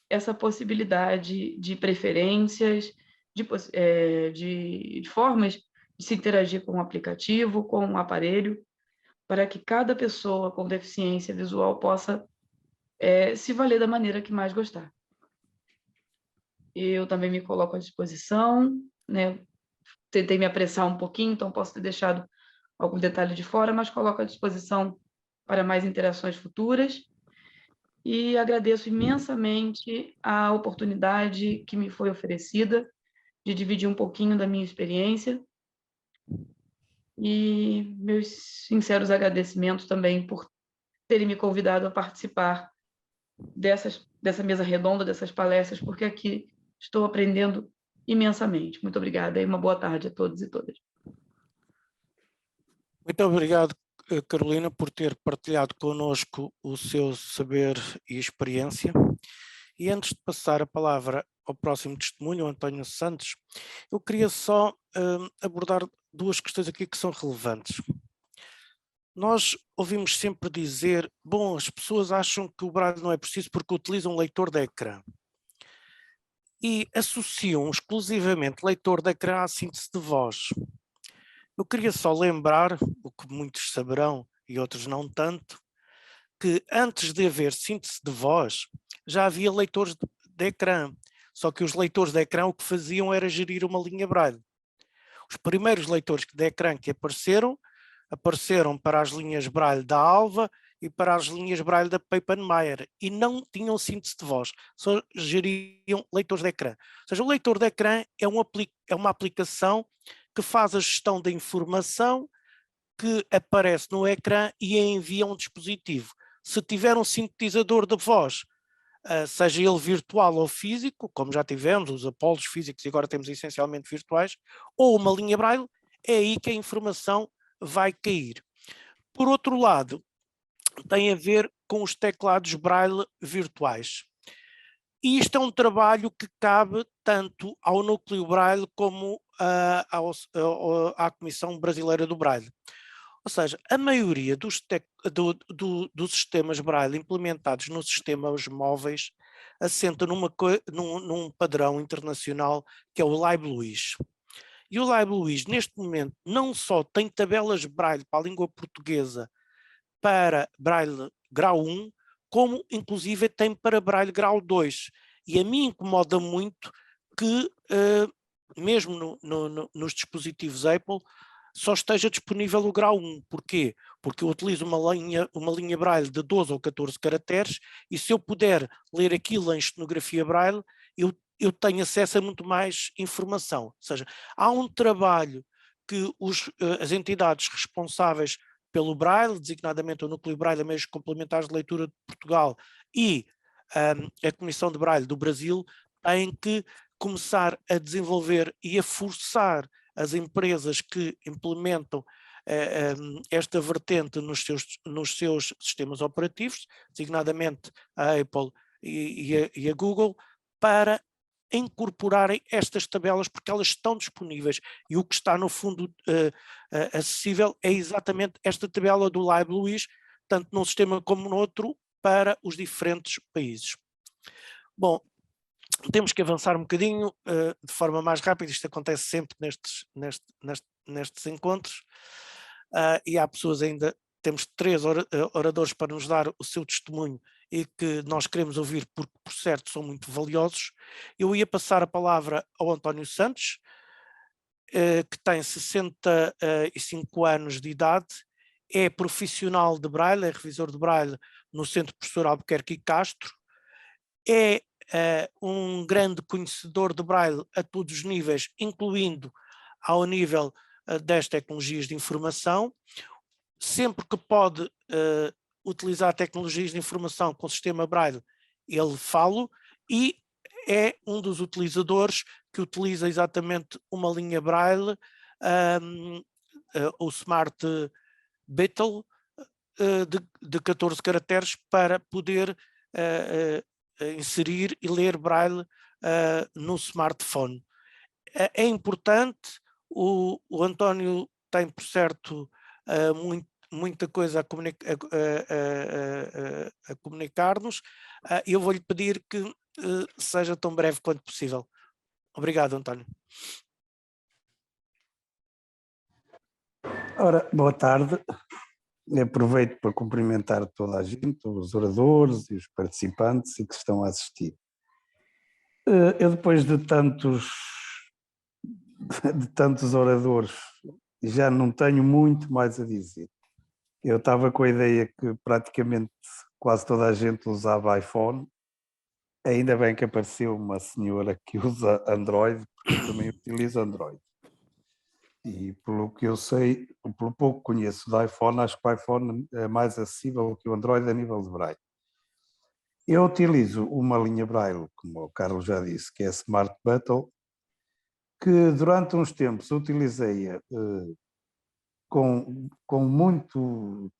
[SPEAKER 6] essa possibilidade de preferências, de formas de se interagir com o aplicativo, com o aparelho, para que cada pessoa com deficiência visual possa se valer da maneira que mais gostar. Eu também me coloco à disposição, né? Tentei me apressar um pouquinho, então posso ter deixado algum detalhe de fora, mas coloco à disposição para mais interações futuras. E agradeço imensamente a oportunidade que me foi oferecida de dividir um pouquinho da minha experiência. E meus sinceros agradecimentos também por terem me convidado a participar dessa mesa redonda, dessas palestras, porque aqui estou aprendendo imensamente. Muito obrigada e uma boa tarde a todos e todas.
[SPEAKER 3] Muito obrigado, Carolina, por ter partilhado connosco o seu saber e experiência. E antes de passar a palavra ao próximo testemunho, o António Santos, eu queria só abordar duas questões aqui que são relevantes. Nós ouvimos sempre dizer, bom, as pessoas acham que o braille não é preciso porque utilizam um leitor de ecrã. E associam exclusivamente leitor de ecrã à síntese de voz. Eu queria só lembrar, o que muitos saberão e outros não tanto, que antes de haver síntese de voz, já havia leitores de ecrã, só que os leitores de ecrã o que faziam era gerir uma linha braille. Os primeiros leitores de ecrã que apareceram para as linhas braille da Alva e para as linhas braille da Papenmeier e não tinham síntese de voz, só geriam leitores de ecrã. Ou seja, o leitor de ecrã é uma aplicação que faz a gestão da informação que aparece no ecrã e a envia a um dispositivo. Se tiver um sintetizador de voz, seja ele virtual ou físico, como já tivemos, os Apolos físicos e agora temos essencialmente virtuais, ou uma linha braille, é aí que a informação vai cair. Por outro lado, tem a ver com os teclados braille virtuais. E isto é um trabalho que cabe tanto ao Núcleo Braille como à Comissão Brasileira do Braille. Ou seja, a maioria dos sistemas Braille implementados nos sistemas móveis assenta num padrão internacional que é o LibLouis. E o LibLouis, neste momento, não só tem tabelas Braille para a língua portuguesa para Braille grau 1, como inclusive tem para Braille grau 2. E a mim incomoda muito que, mesmo nos dispositivos Apple, só esteja disponível o grau 1. Porquê? Porque eu utilizo uma linha Braille de 12 ou 14 caracteres e se eu puder ler aquilo em estenografia Braille, eu tenho acesso a muito mais informação. Ou seja, há um trabalho que as entidades responsáveis pelo Braille, designadamente o Núcleo Braille, Meios Complementares de Leitura de Portugal e a Comissão de Braille do Brasil, têm que começar a desenvolver e a forçar as empresas que implementam esta vertente nos seus sistemas operativos, designadamente a Apple e a Google, para incorporarem estas tabelas, porque elas estão disponíveis e o que está no fundo acessível é exatamente esta tabela do LibLouis, tanto num sistema como no outro, para os diferentes países. Bom, temos que avançar um bocadinho de forma mais rápida, isto acontece sempre nestes encontros, e há pessoas ainda, temos 3 oradores para nos dar o seu testemunho e que nós queremos ouvir porque, por certo, são muito valiosos. Eu ia passar a palavra ao António Santos, que tem 65 anos de idade, é profissional de Braille, é revisor de Braille no Centro Professor Albuquerque Castro, é um grande conhecedor de Braille a todos os níveis, incluindo ao nível das tecnologias de informação. Sempre que pode utilizar tecnologias de informação com o sistema Braille, ele fala, e é um dos utilizadores que utiliza exatamente uma linha Braille, o Smart Beetle, de 14 caracteres, para poder inserir e ler Braille no smartphone. É importante, o António tem, por certo, muita coisa a comunicar-nos. Eu vou-lhe pedir que seja tão breve quanto possível. Obrigado, António.
[SPEAKER 7] Ora, boa tarde. Aproveito para cumprimentar toda a gente, os oradores e os participantes e que estão a assistir. Eu, depois de tantos oradores, já não tenho muito mais a dizer. Eu estava com a ideia que praticamente quase toda a gente usava iPhone. Ainda bem que apareceu uma senhora que usa Android, porque eu também utilizo Android. E pelo que eu sei, pelo pouco que conheço do iPhone, acho que o iPhone é mais acessível que o Android a nível de Braille. Eu utilizo uma linha Braille, como o Carlos já disse, que é a Smart Battle, que durante uns tempos utilizei-a com muito...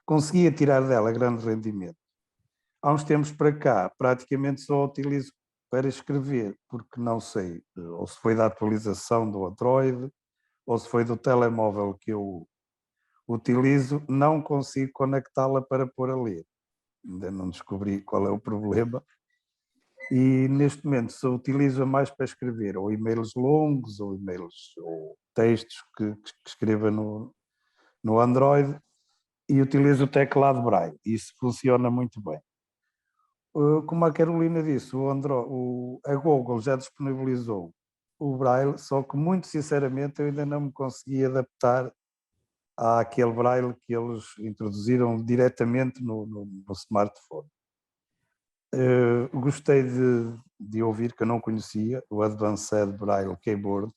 [SPEAKER 7] conseguia tirar dela grande rendimento. Há uns tempos para cá, praticamente só utilizo para escrever, porque não sei, ou se foi da atualização do Android, ou se foi do telemóvel que eu utilizo, não consigo conectá-la para pôr a ler. Ainda não descobri qual é o problema. E neste momento só utilizo-a mais para escrever, ou e-mails longos, ou e-mails, ou textos que escreva no Android, e utilizo o teclado Braille. Isso funciona muito bem. Como a Carolina disse, a Google já disponibilizou o Braille, só que muito sinceramente eu ainda não me consegui adaptar àquele Braille que eles introduziram diretamente no smartphone. Gostei de ouvir, que eu não conhecia, o Advanced Braille Keyboard,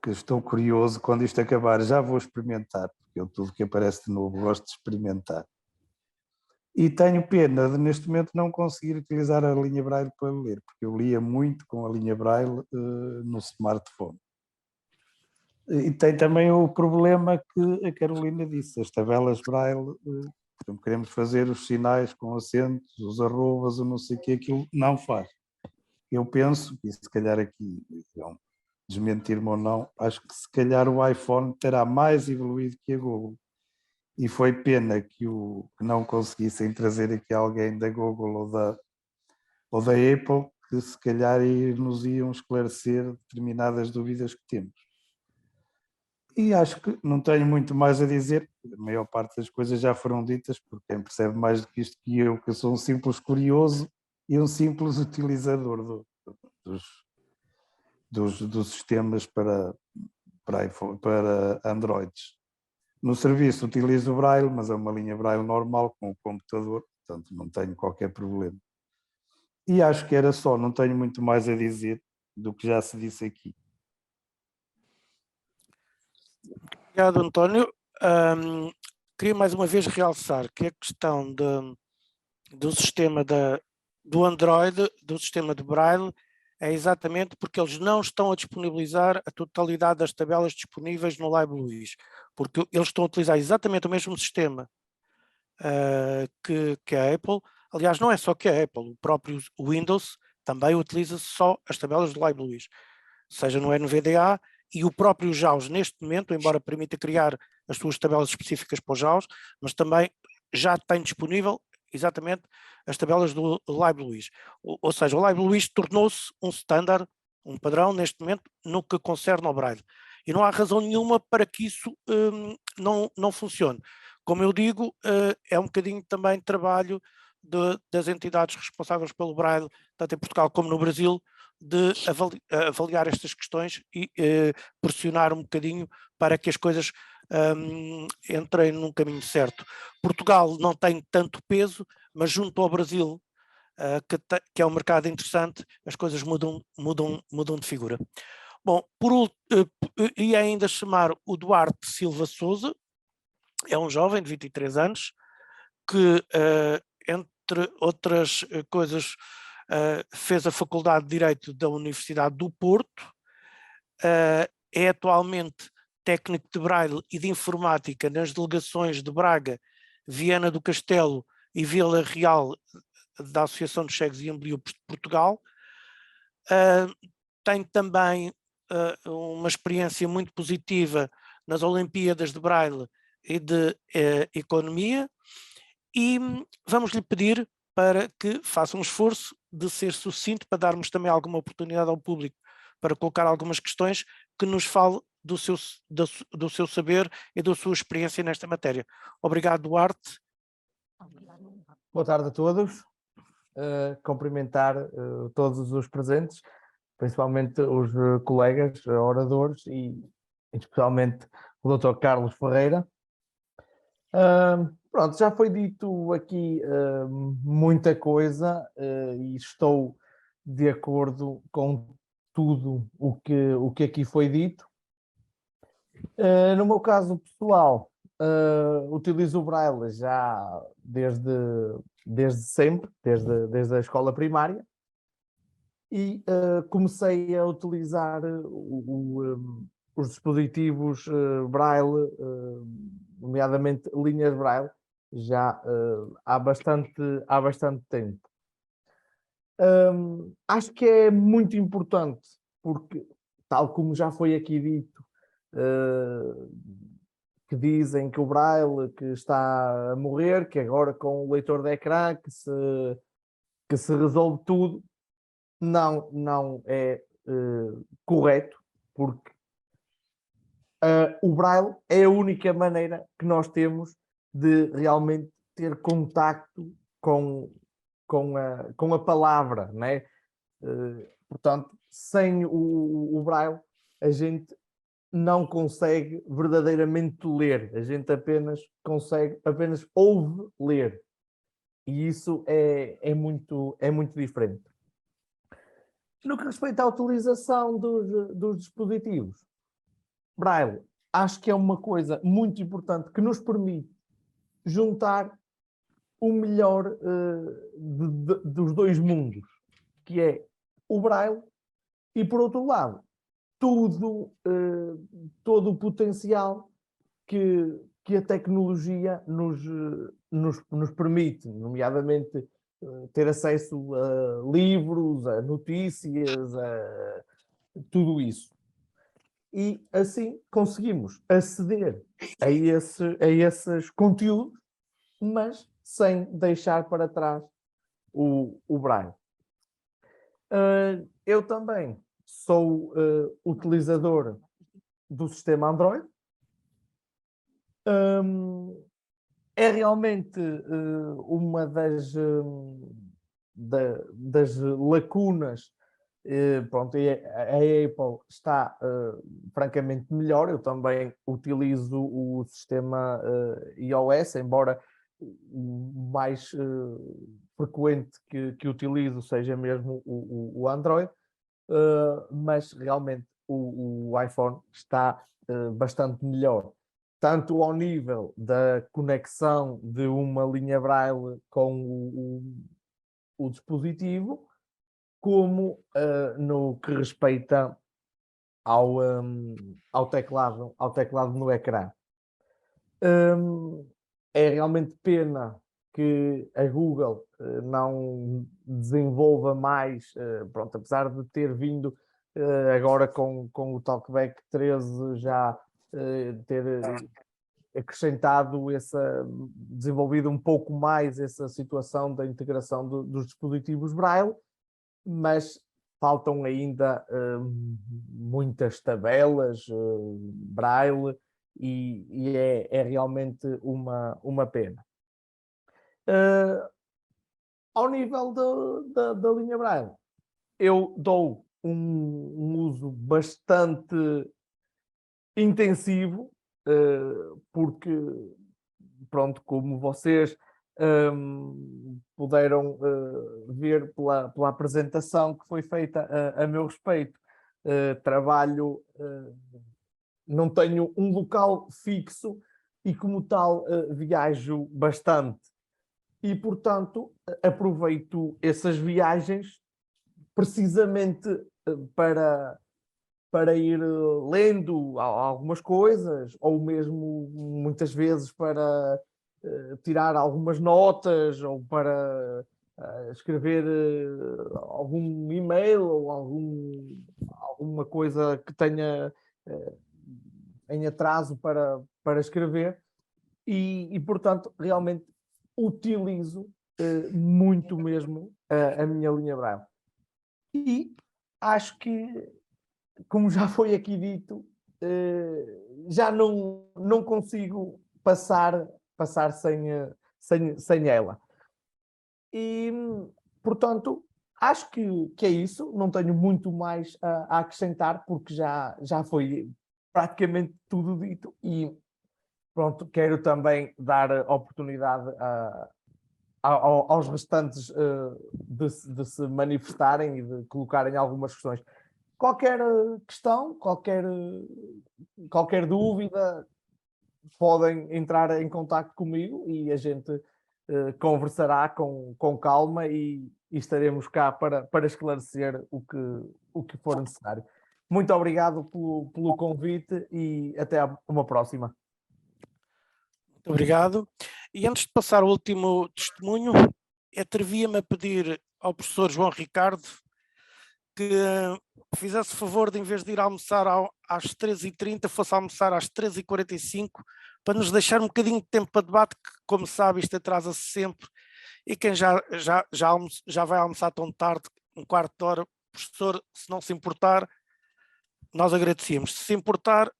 [SPEAKER 7] que estou curioso, quando isto acabar já vou experimentar, porque eu tudo que aparece de novo gosto de experimentar. E tenho pena de neste momento não conseguir utilizar a linha Braille para ler, porque eu lia muito com a linha Braille no smartphone. E tem também o problema que a Carolina disse, as tabelas Braille, queremos fazer os sinais com acentos, os arrobas, o não sei o que, aquilo não faz. Eu penso, e se calhar aqui vão desmentir-me ou não, acho que se calhar o iPhone terá mais evoluído que a Google. E foi pena que não conseguissem trazer aqui alguém da Google ou da Apple, que se calhar nos iam esclarecer determinadas dúvidas que temos. E acho que não tenho muito mais a dizer, a maior parte das coisas já foram ditas, porque quem percebe mais do que isto que eu sou um simples curioso e um simples utilizador dos sistemas para Androids. No serviço utilizo o Braille, mas é uma linha Braille normal com o computador, portanto não tenho qualquer problema. E acho que era só, não tenho muito mais a dizer do que já se disse aqui.
[SPEAKER 3] Obrigado, António. Queria mais uma vez realçar que a questão do sistema do Android, do sistema de Braille, é exatamente porque eles não estão a disponibilizar a totalidade das tabelas disponíveis no LibreWiz, porque eles estão a utilizar exatamente o mesmo sistema que a Apple. Aliás, não é só que a Apple, o próprio Windows também utiliza só as tabelas do LibreWiz, seja no NVDA, e o próprio JAWS neste momento, embora permita criar as suas tabelas específicas para o JAWS, mas também já tem disponível exatamente as tabelas do LibreWiz. Ou seja, o LibreWiz tornou-se um standard, um padrão neste momento no que concerne ao Braille. E não há razão nenhuma para que isso não funcione. Como eu digo, é um bocadinho também trabalho das entidades responsáveis pelo Braille, tanto em Portugal como no Brasil, de avaliar estas questões e pressionar um bocadinho para que as coisas entrem num caminho certo. Portugal não tem tanto peso, mas junto ao Brasil, que é um mercado interessante, as coisas mudam de figura. Bom, e ainda chamar o Duarte Silva Souza, é um jovem de 23 anos, que entre outras coisas fez a Faculdade de Direito da Universidade do Porto, é atualmente técnico de Braille e de Informática nas delegações de Braga, Viana do Castelo e Vila Real da Associação de Cegos e Ambliopes de Portugal. Tenho também uma experiência muito positiva nas Olimpíadas de Braille e de Economia, e vamos lhe pedir para que faça um esforço de ser sucinto, para darmos também alguma oportunidade ao público para colocar algumas questões, que nos fale do seu saber e da sua experiência nesta matéria. Obrigado, Duarte.
[SPEAKER 8] Boa tarde a todos. Cumprimentar todos os presentes, principalmente os colegas oradores e especialmente o Dr. Carlos Ferreira. Pronto, já foi dito aqui muita coisa e estou de acordo com tudo o que aqui foi dito. No meu caso pessoal, utilizo o Braille já desde sempre, desde a escola primária, e comecei a utilizar os dispositivos Braille, nomeadamente linhas Braille, já há bastante tempo. Acho que é muito importante, porque, tal como já foi aqui dito, que dizem que o Braille que está a morrer, que agora com o leitor de ecrã que se resolve tudo. Não é correto, porque o Braille é a única maneira que nós temos de realmente ter contacto com a palavra, né? Portanto, sem o Braille, a gente não consegue verdadeiramente ler, a gente apenas ouve ler, e isso é muito diferente. No que respeita à utilização dos dispositivos Braille, acho que é uma coisa muito importante que nos permite juntar o melhor dos dois mundos, que é o Braille e, por outro lado, todo o potencial que a tecnologia nos permite, nomeadamente ter acesso a livros, a notícias, a tudo isso. E assim conseguimos aceder a esses conteúdos, mas sem deixar para trás o Braille. Eu também sou utilizador do sistema Android. É realmente uma das lacunas. Pronto, a Apple está francamente melhor. Eu também utilizo o sistema iOS, embora o mais frequente que utilizo seja mesmo o Android, mas realmente o iPhone está bastante melhor, tanto ao nível da conexão de uma linha Braille com o dispositivo, como no que respeita ao teclado no ecrã. É realmente pena que a Google não desenvolva mais, pronto, apesar de ter vindo agora com o TalkBack 13 já ter acrescentado desenvolvido um pouco mais essa situação da integração dos dispositivos Braille, mas faltam ainda muitas tabelas Braille e é realmente uma pena. Ao nível da linha Braille, eu dou um uso bastante intensivo, porque, pronto, como vocês puderam ver pela apresentação que foi feita a meu respeito, trabalho, não tenho um local fixo e, como tal, viajo bastante. E, portanto, aproveito essas viagens precisamente para ir lendo algumas coisas, ou mesmo, muitas vezes, para tirar algumas notas, ou para escrever algum e-mail ou alguma coisa que tenha em atraso para escrever e, portanto, realmente utilizo muito mesmo a minha linha Braille. E acho que, como já foi aqui dito, já não consigo passar sem ela. E, portanto, acho que é isso. Não tenho muito mais a acrescentar, porque já foi praticamente tudo dito. E pronto, quero também dar oportunidade aos restantes de se manifestarem e de colocarem algumas questões. Qualquer questão, qualquer dúvida, podem entrar em contacto comigo e a gente conversará com calma e estaremos cá para esclarecer o que for necessário. Muito obrigado pelo convite e até uma próxima.
[SPEAKER 3] Muito obrigado. E antes de passar ao último testemunho, atrevia-me a pedir ao professor João Ricardo que fizesse favor de, em vez de ir almoçar às 13h30, fosse almoçar às 13h45, para nos deixar um bocadinho de tempo para debate, que, como sabe, isto atrasa-se sempre, e quem já vai almoçar tão tarde, um quarto de hora, professor, se não se importar, nós agradecemos. Se importar,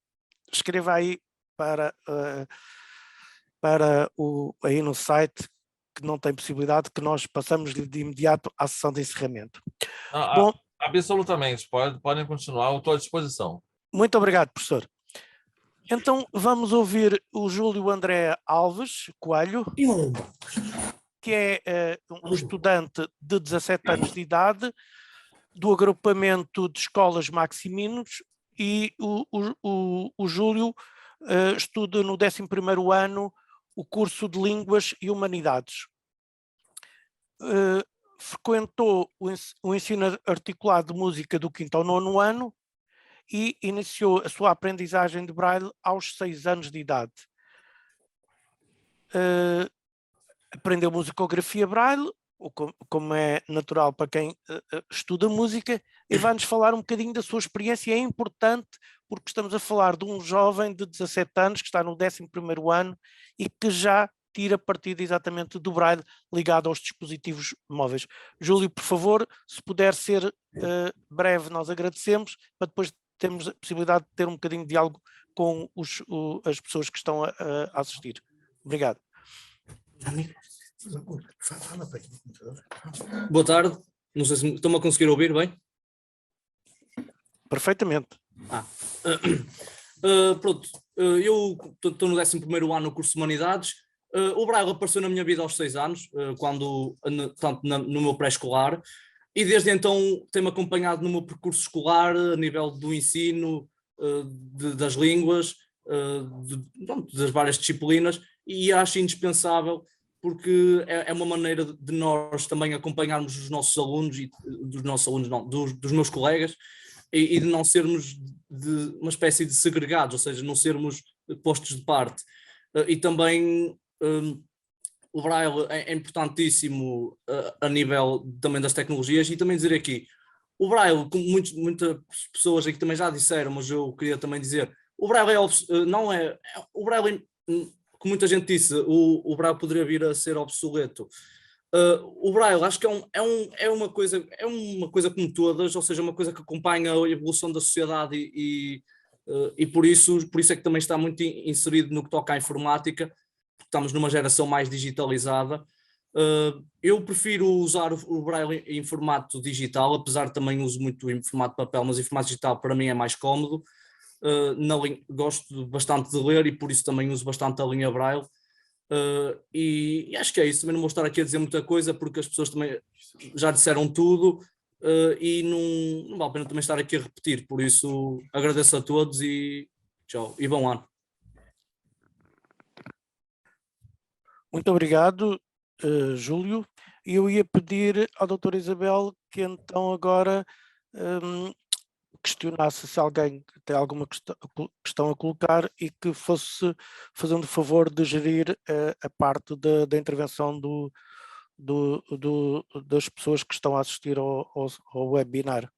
[SPEAKER 3] escreva aí aí no site, que não tem possibilidade, que nós passamos de imediato à sessão de encerramento. Bom,
[SPEAKER 9] absolutamente, podem continuar, eu estou à disposição.
[SPEAKER 3] Muito obrigado, professor. Então vamos ouvir o Júlio André Alves Coelho, que é um estudante de 17 anos de idade, do agrupamento de escolas Maximinos, e o Júlio estuda no 11º ano o curso de Línguas e Humanidades. Frequentou o ensino articulado de música do 5º ao 9º ano e iniciou a sua aprendizagem de Braille aos 6 anos de idade. Aprendeu musicografia Braille, como é natural para quem estuda música, e vai-nos falar um bocadinho da sua experiência. É importante porque estamos a falar de um jovem de 17 anos que está no 11º ano e que já tira partido exatamente do Braille ligado aos dispositivos móveis. Júlio, por favor, se puder ser breve, nós agradecemos, para depois termos a possibilidade de ter um bocadinho de diálogo com as pessoas que estão a assistir. Obrigado.
[SPEAKER 10] Boa tarde, não sei se estão-me a conseguir ouvir bem?
[SPEAKER 3] Perfeitamente.
[SPEAKER 10] Pronto, eu estou no 11º ano no curso de Humanidades. O Braille apareceu na minha vida aos 6 anos, no meu pré-escolar, e desde então tem-me acompanhado no meu percurso escolar, a nível do ensino, das línguas, das várias disciplinas, e acho indispensável, porque é uma maneira de nós também acompanharmos os nossos alunos, dos meus colegas, e de não sermos de uma espécie de segregados, ou seja, não sermos postos de parte. E também o Braille é importantíssimo a nível também das tecnologias, e também dizer aqui, o Braille, como muitas pessoas aqui também já disseram, mas eu queria também dizer, o Braille o Braille, como muita gente disse, o Braille poderia vir a ser obsoleto. O Braille acho que é uma coisa como todas, ou seja, uma coisa que acompanha a evolução da sociedade e por isso é que também está muito inserido no que toca à informática, porque estamos numa geração mais digitalizada. Eu prefiro usar o Braille em formato digital, apesar de também uso muito em formato de papel, mas em formato digital para mim é mais cómodo. Gosto bastante de ler e por isso também uso bastante a linha Braille. E acho que é isso. Também não vou estar aqui a dizer muita coisa porque as pessoas também já disseram tudo, e não vale a pena também estar aqui a repetir. Por isso agradeço a todos e tchau e bom ano.
[SPEAKER 3] Muito obrigado, Júlio. Eu ia pedir à doutora Isabel que então agora questionasse se alguém tem alguma questão a colocar e que fosse fazendo o favor de gerir a parte da intervenção do das pessoas que estão a assistir ao webinar.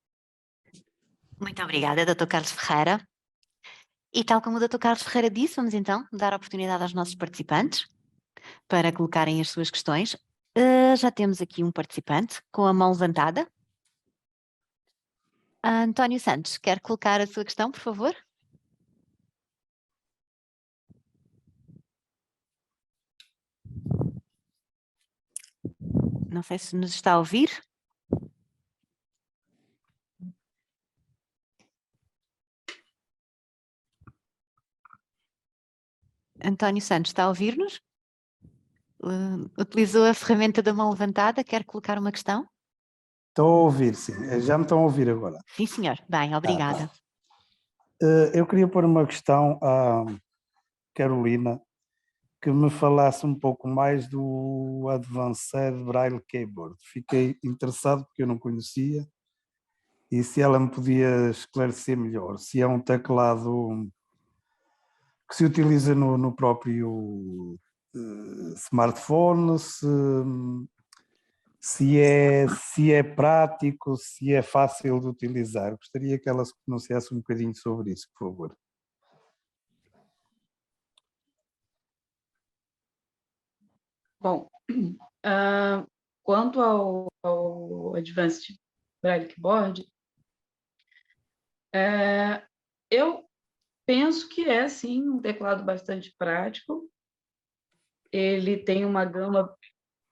[SPEAKER 1] Muito obrigada, Dr. Carlos Ferreira. E tal como o Dr. Carlos Ferreira disse, vamos então dar a oportunidade aos nossos participantes para colocarem as suas questões. Já temos aqui um participante com a mão levantada. António Santos, quer colocar a sua questão, por favor? Não sei se nos está a ouvir. António Santos, está a ouvir-nos? Utilizou a ferramenta da mão levantada, quer colocar uma questão?
[SPEAKER 7] Estou a ouvir, sim. Já me estão a ouvir agora.
[SPEAKER 1] Sim, senhor. Bem, obrigada.
[SPEAKER 7] Eu queria pôr uma questão à Carolina, que me falasse um pouco mais do Advanced Braille Keyboard. Fiquei interessado porque eu não conhecia, e se ela me podia esclarecer melhor, se é um teclado que se utiliza no próprio smartphone, se é prático, se é fácil de utilizar. Gostaria que ela se pronunciasse um bocadinho sobre isso, por favor.
[SPEAKER 6] Bom, quanto ao Advanced Braille Keyboard, eu penso que é, sim, um teclado bastante prático. Ele tem uma gama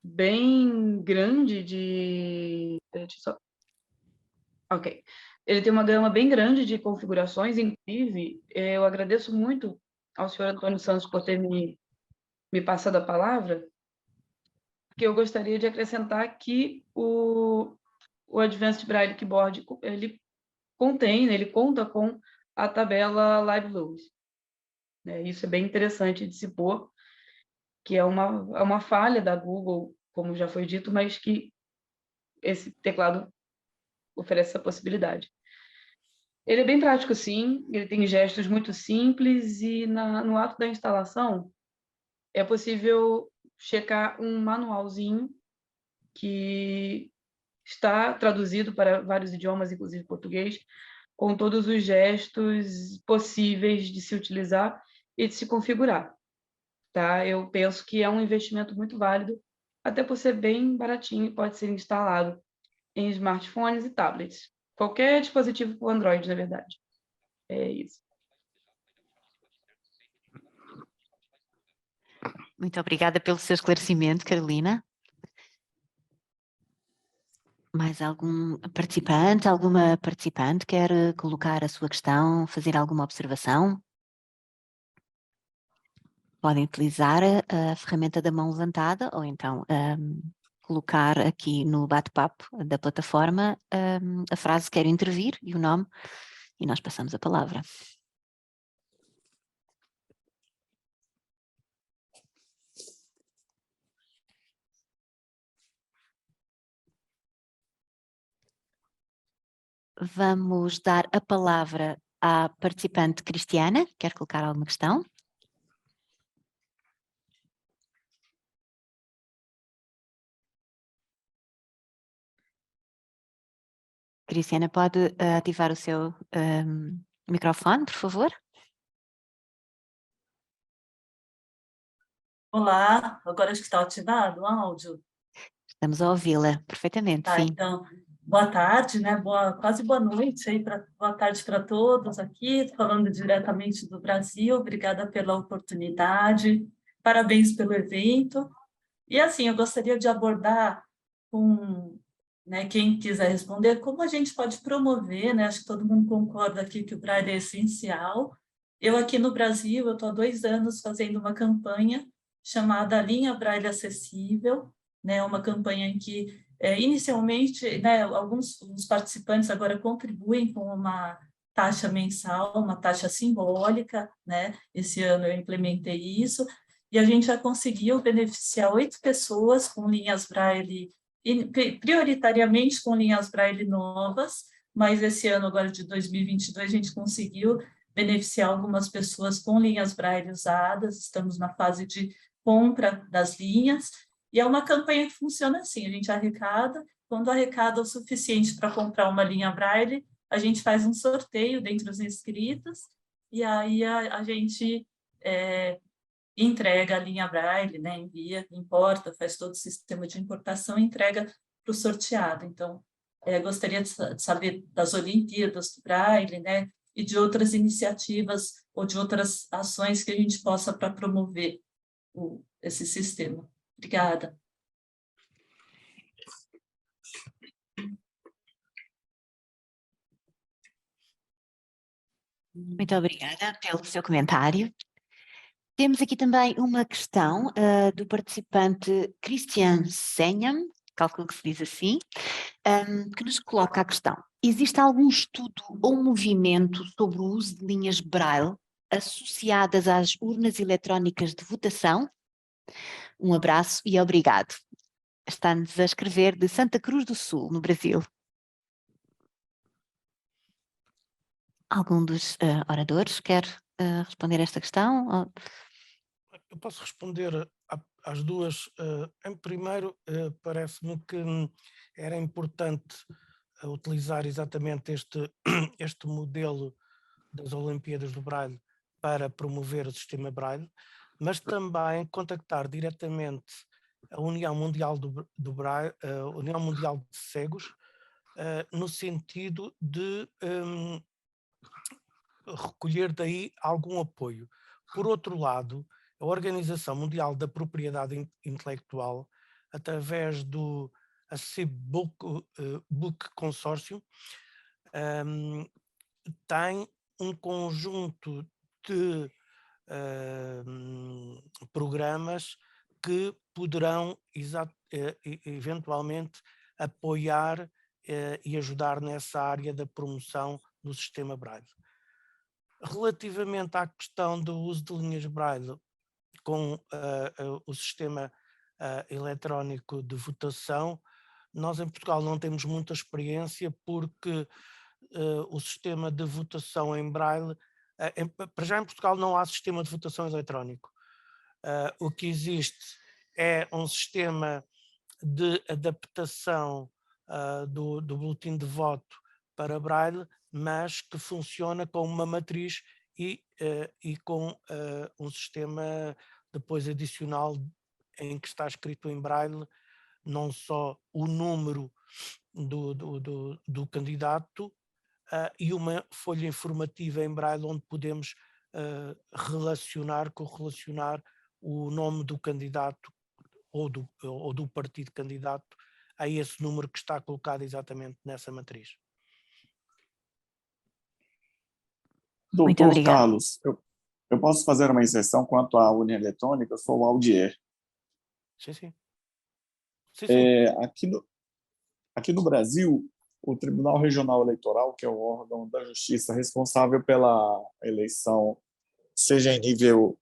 [SPEAKER 6] bem grande de... Ok. Ele tem uma gama bem grande de configurações, inclusive, eu agradeço muito ao senhor Antônio Santos por ter me passado a palavra, porque eu gostaria de acrescentar que o Advanced Braille Keyboard, ele conta com a tabela Live Load. Isso é bem interessante de se pôr, que é uma falha da Google, como já foi dito, mas que esse teclado oferece essa possibilidade. Ele é bem prático, sim, ele tem gestos muito simples e no ato da instalação é possível checar um manualzinho que está traduzido para vários idiomas, inclusive português, com todos os gestos possíveis de se utilizar e de se configurar. Tá? Eu penso que é um investimento muito válido, até por ser bem baratinho e pode ser instalado em smartphones e tablets. Qualquer dispositivo com Android, na verdade. É isso.
[SPEAKER 1] Muito obrigada pelo seu esclarecimento, Carolina. Mais algum participante, alguma participante quer colocar a sua questão, fazer alguma observação? Podem utilizar a ferramenta da mão levantada ou então colocar aqui no bate-papo da plataforma a frase "quero intervir" e o nome, e nós passamos a palavra. Vamos dar a palavra à participante Cristiana. Quer colocar alguma questão? Cristiana, pode ativar o seu microfone, por favor?
[SPEAKER 11] Olá, agora acho que está ativado o áudio.
[SPEAKER 1] Estamos a ouvi-la perfeitamente, sim.
[SPEAKER 11] Então, boa tarde, né? Quase boa noite aí, boa tarde para todos aqui, falando diretamente do Brasil. Obrigada pela oportunidade, parabéns pelo evento. E assim, eu gostaria de abordar com, né, quem quiser responder, como a gente pode promover, né? Acho que todo mundo concorda aqui que o Braille é essencial. Eu aqui no Brasil, eu estou há 2 anos fazendo uma campanha chamada Linha Braille Acessível, né, uma campanha em que, inicialmente, né, alguns dos participantes agora contribuem com uma taxa mensal, uma taxa simbólica, né? Esse ano eu implementei isso, e a gente já conseguiu beneficiar 8 pessoas com linhas Braille, prioritariamente com linhas Braille novas, mas esse ano, agora de 2022, a gente conseguiu beneficiar algumas pessoas com linhas Braille usadas, estamos na fase de compra das linhas, E é uma campanha que funciona assim, a gente arrecada, quando arrecada o suficiente para comprar uma linha Braille, a gente faz um sorteio dentre os inscritos, e aí a gente entrega a linha Braille, né, envia, importa, faz todo o sistema de importação e entrega para o sorteado. Então, gostaria de saber das Olimpíadas do Braille, né, e de outras iniciativas ou de outras ações que a gente possa para promover esse sistema. Obrigada.
[SPEAKER 1] Muito obrigada pelo seu comentário. Temos aqui também uma questão do participante Christian Senham, calculo que se diz assim, que nos coloca a questão: existe algum estudo ou movimento sobre o uso de linhas Braille associadas às urnas eletrónicas de votação? Um abraço e obrigado. Está-nos a escrever de Santa Cruz do Sul, no Brasil. Algum dos oradores quer responder a esta questão?
[SPEAKER 3] Eu posso responder às duas. Em primeiro, parece-me que era importante utilizar exatamente este modelo das Olimpíadas do Braille para promover o sistema Braille, mas também contactar diretamente a União Mundial do Braille, a União Mundial de Cegos, no sentido de recolher daí algum apoio. Por outro lado, a Organização Mundial da Propriedade Intelectual, através do Accessible Book Consortium, tem um conjunto de programas que poderão eventualmente apoiar e ajudar nessa área da promoção do sistema Braille. Relativamente à questão do uso de linhas Braille com o sistema eletrónico de votação, nós em Portugal não temos muita experiência porque o sistema de votação em Braille, para já em Portugal não há sistema de votação eletrónico. O que existe é um sistema de adaptação do boletim de voto para Braille, mas que funciona com uma matriz e com um sistema depois adicional em que está escrito em Braille não só o número do candidato e uma folha informativa em Braille onde podemos correlacionar o nome do candidato ou do partido candidato a esse número que está colocado exatamente nessa matriz.
[SPEAKER 5] Doutor Carlos, eu posso fazer uma exceção quanto à urna eletrônica? Eu sou o Aldier.
[SPEAKER 3] Sim.
[SPEAKER 5] Aqui no Brasil, o Tribunal Regional Eleitoral, que é o órgão da justiça responsável pela eleição, seja em nível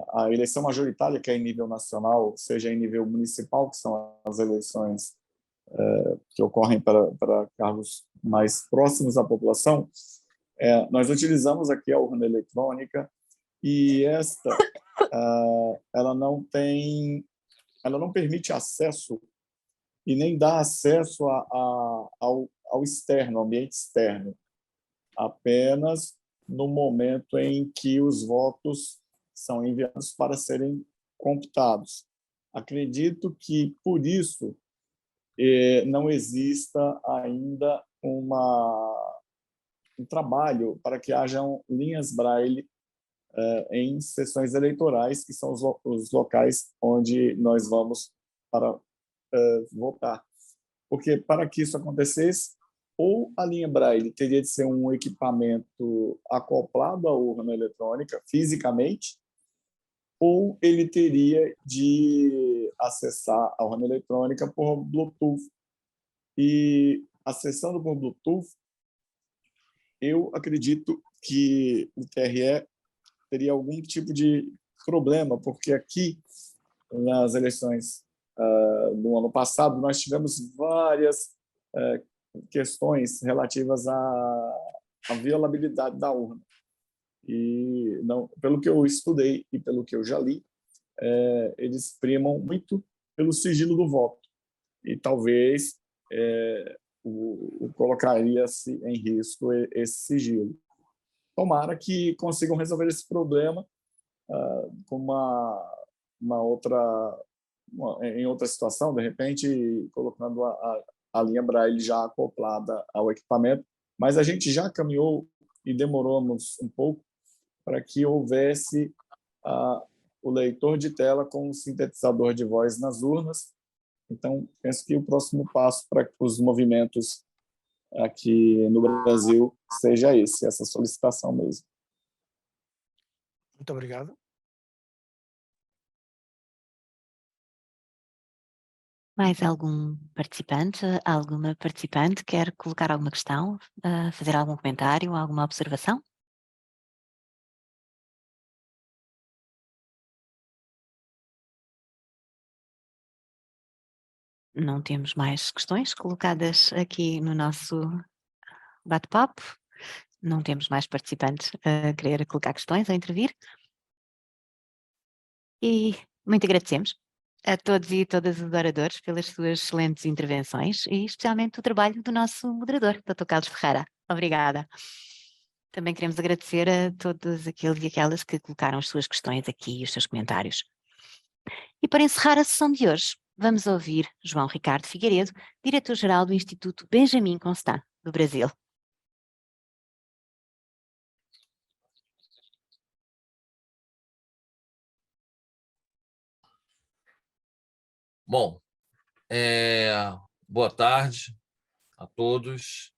[SPEAKER 5] a eleição majoritária, que é em nível nacional, seja em nível municipal, que são as eleições que ocorrem para cargos mais próximos à população, nós utilizamos aqui a urna eletrônica e ela não permite acesso e nem dá acesso ao externo, ao ambiente externo, apenas no momento em que os votos são enviados para serem computados. Acredito que, por isso, não exista ainda um trabalho para que hajam linhas Braille em sessões eleitorais, que são os locais onde nós vamos para votar. Porque, para que isso acontecesse, ou a linha Braille teria de ser um equipamento acoplado à urna eletrônica, fisicamente, ou ele teria de acessar a urna eletrônica por Bluetooth. E, acessando por Bluetooth, eu acredito que o TRE teria algum tipo de problema, porque aqui, nas eleições do ano passado, nós tivemos várias questões relativas à violabilidade da urna. E, não, pelo que eu estudei e pelo que eu já li, eles primam muito pelo sigilo do voto. E talvez colocaria-se em risco esse sigilo. Tomara que consigam resolver esse problema com em outra situação, de repente colocando a linha Braille já acoplada ao equipamento, mas a gente já caminhou e demoramos um pouco para que houvesse o leitor de tela com o sintetizador de voz nas urnas. Então, penso que o próximo passo para os movimentos aqui no Brasil seja essa solicitação mesmo.
[SPEAKER 3] Muito obrigado.
[SPEAKER 1] Mais algum participante, alguma participante quer colocar alguma questão, fazer algum comentário, alguma observação? Não temos mais questões colocadas aqui no nosso bate-papo. Não temos mais participantes a querer colocar questões, a intervir. E muito agradecemos a todos e todas os oradores pelas suas excelentes intervenções e especialmente o trabalho do nosso moderador, Dr. Carlos Ferreira. Obrigada. Também queremos agradecer a todos aqueles e aquelas que colocaram as suas questões aqui e os seus comentários. E para encerrar a sessão de hoje, vamos ouvir João Ricardo Figueiredo, diretor-geral do Instituto Benjamin Constant, do Brasil.
[SPEAKER 9] Bom, boa tarde a todos.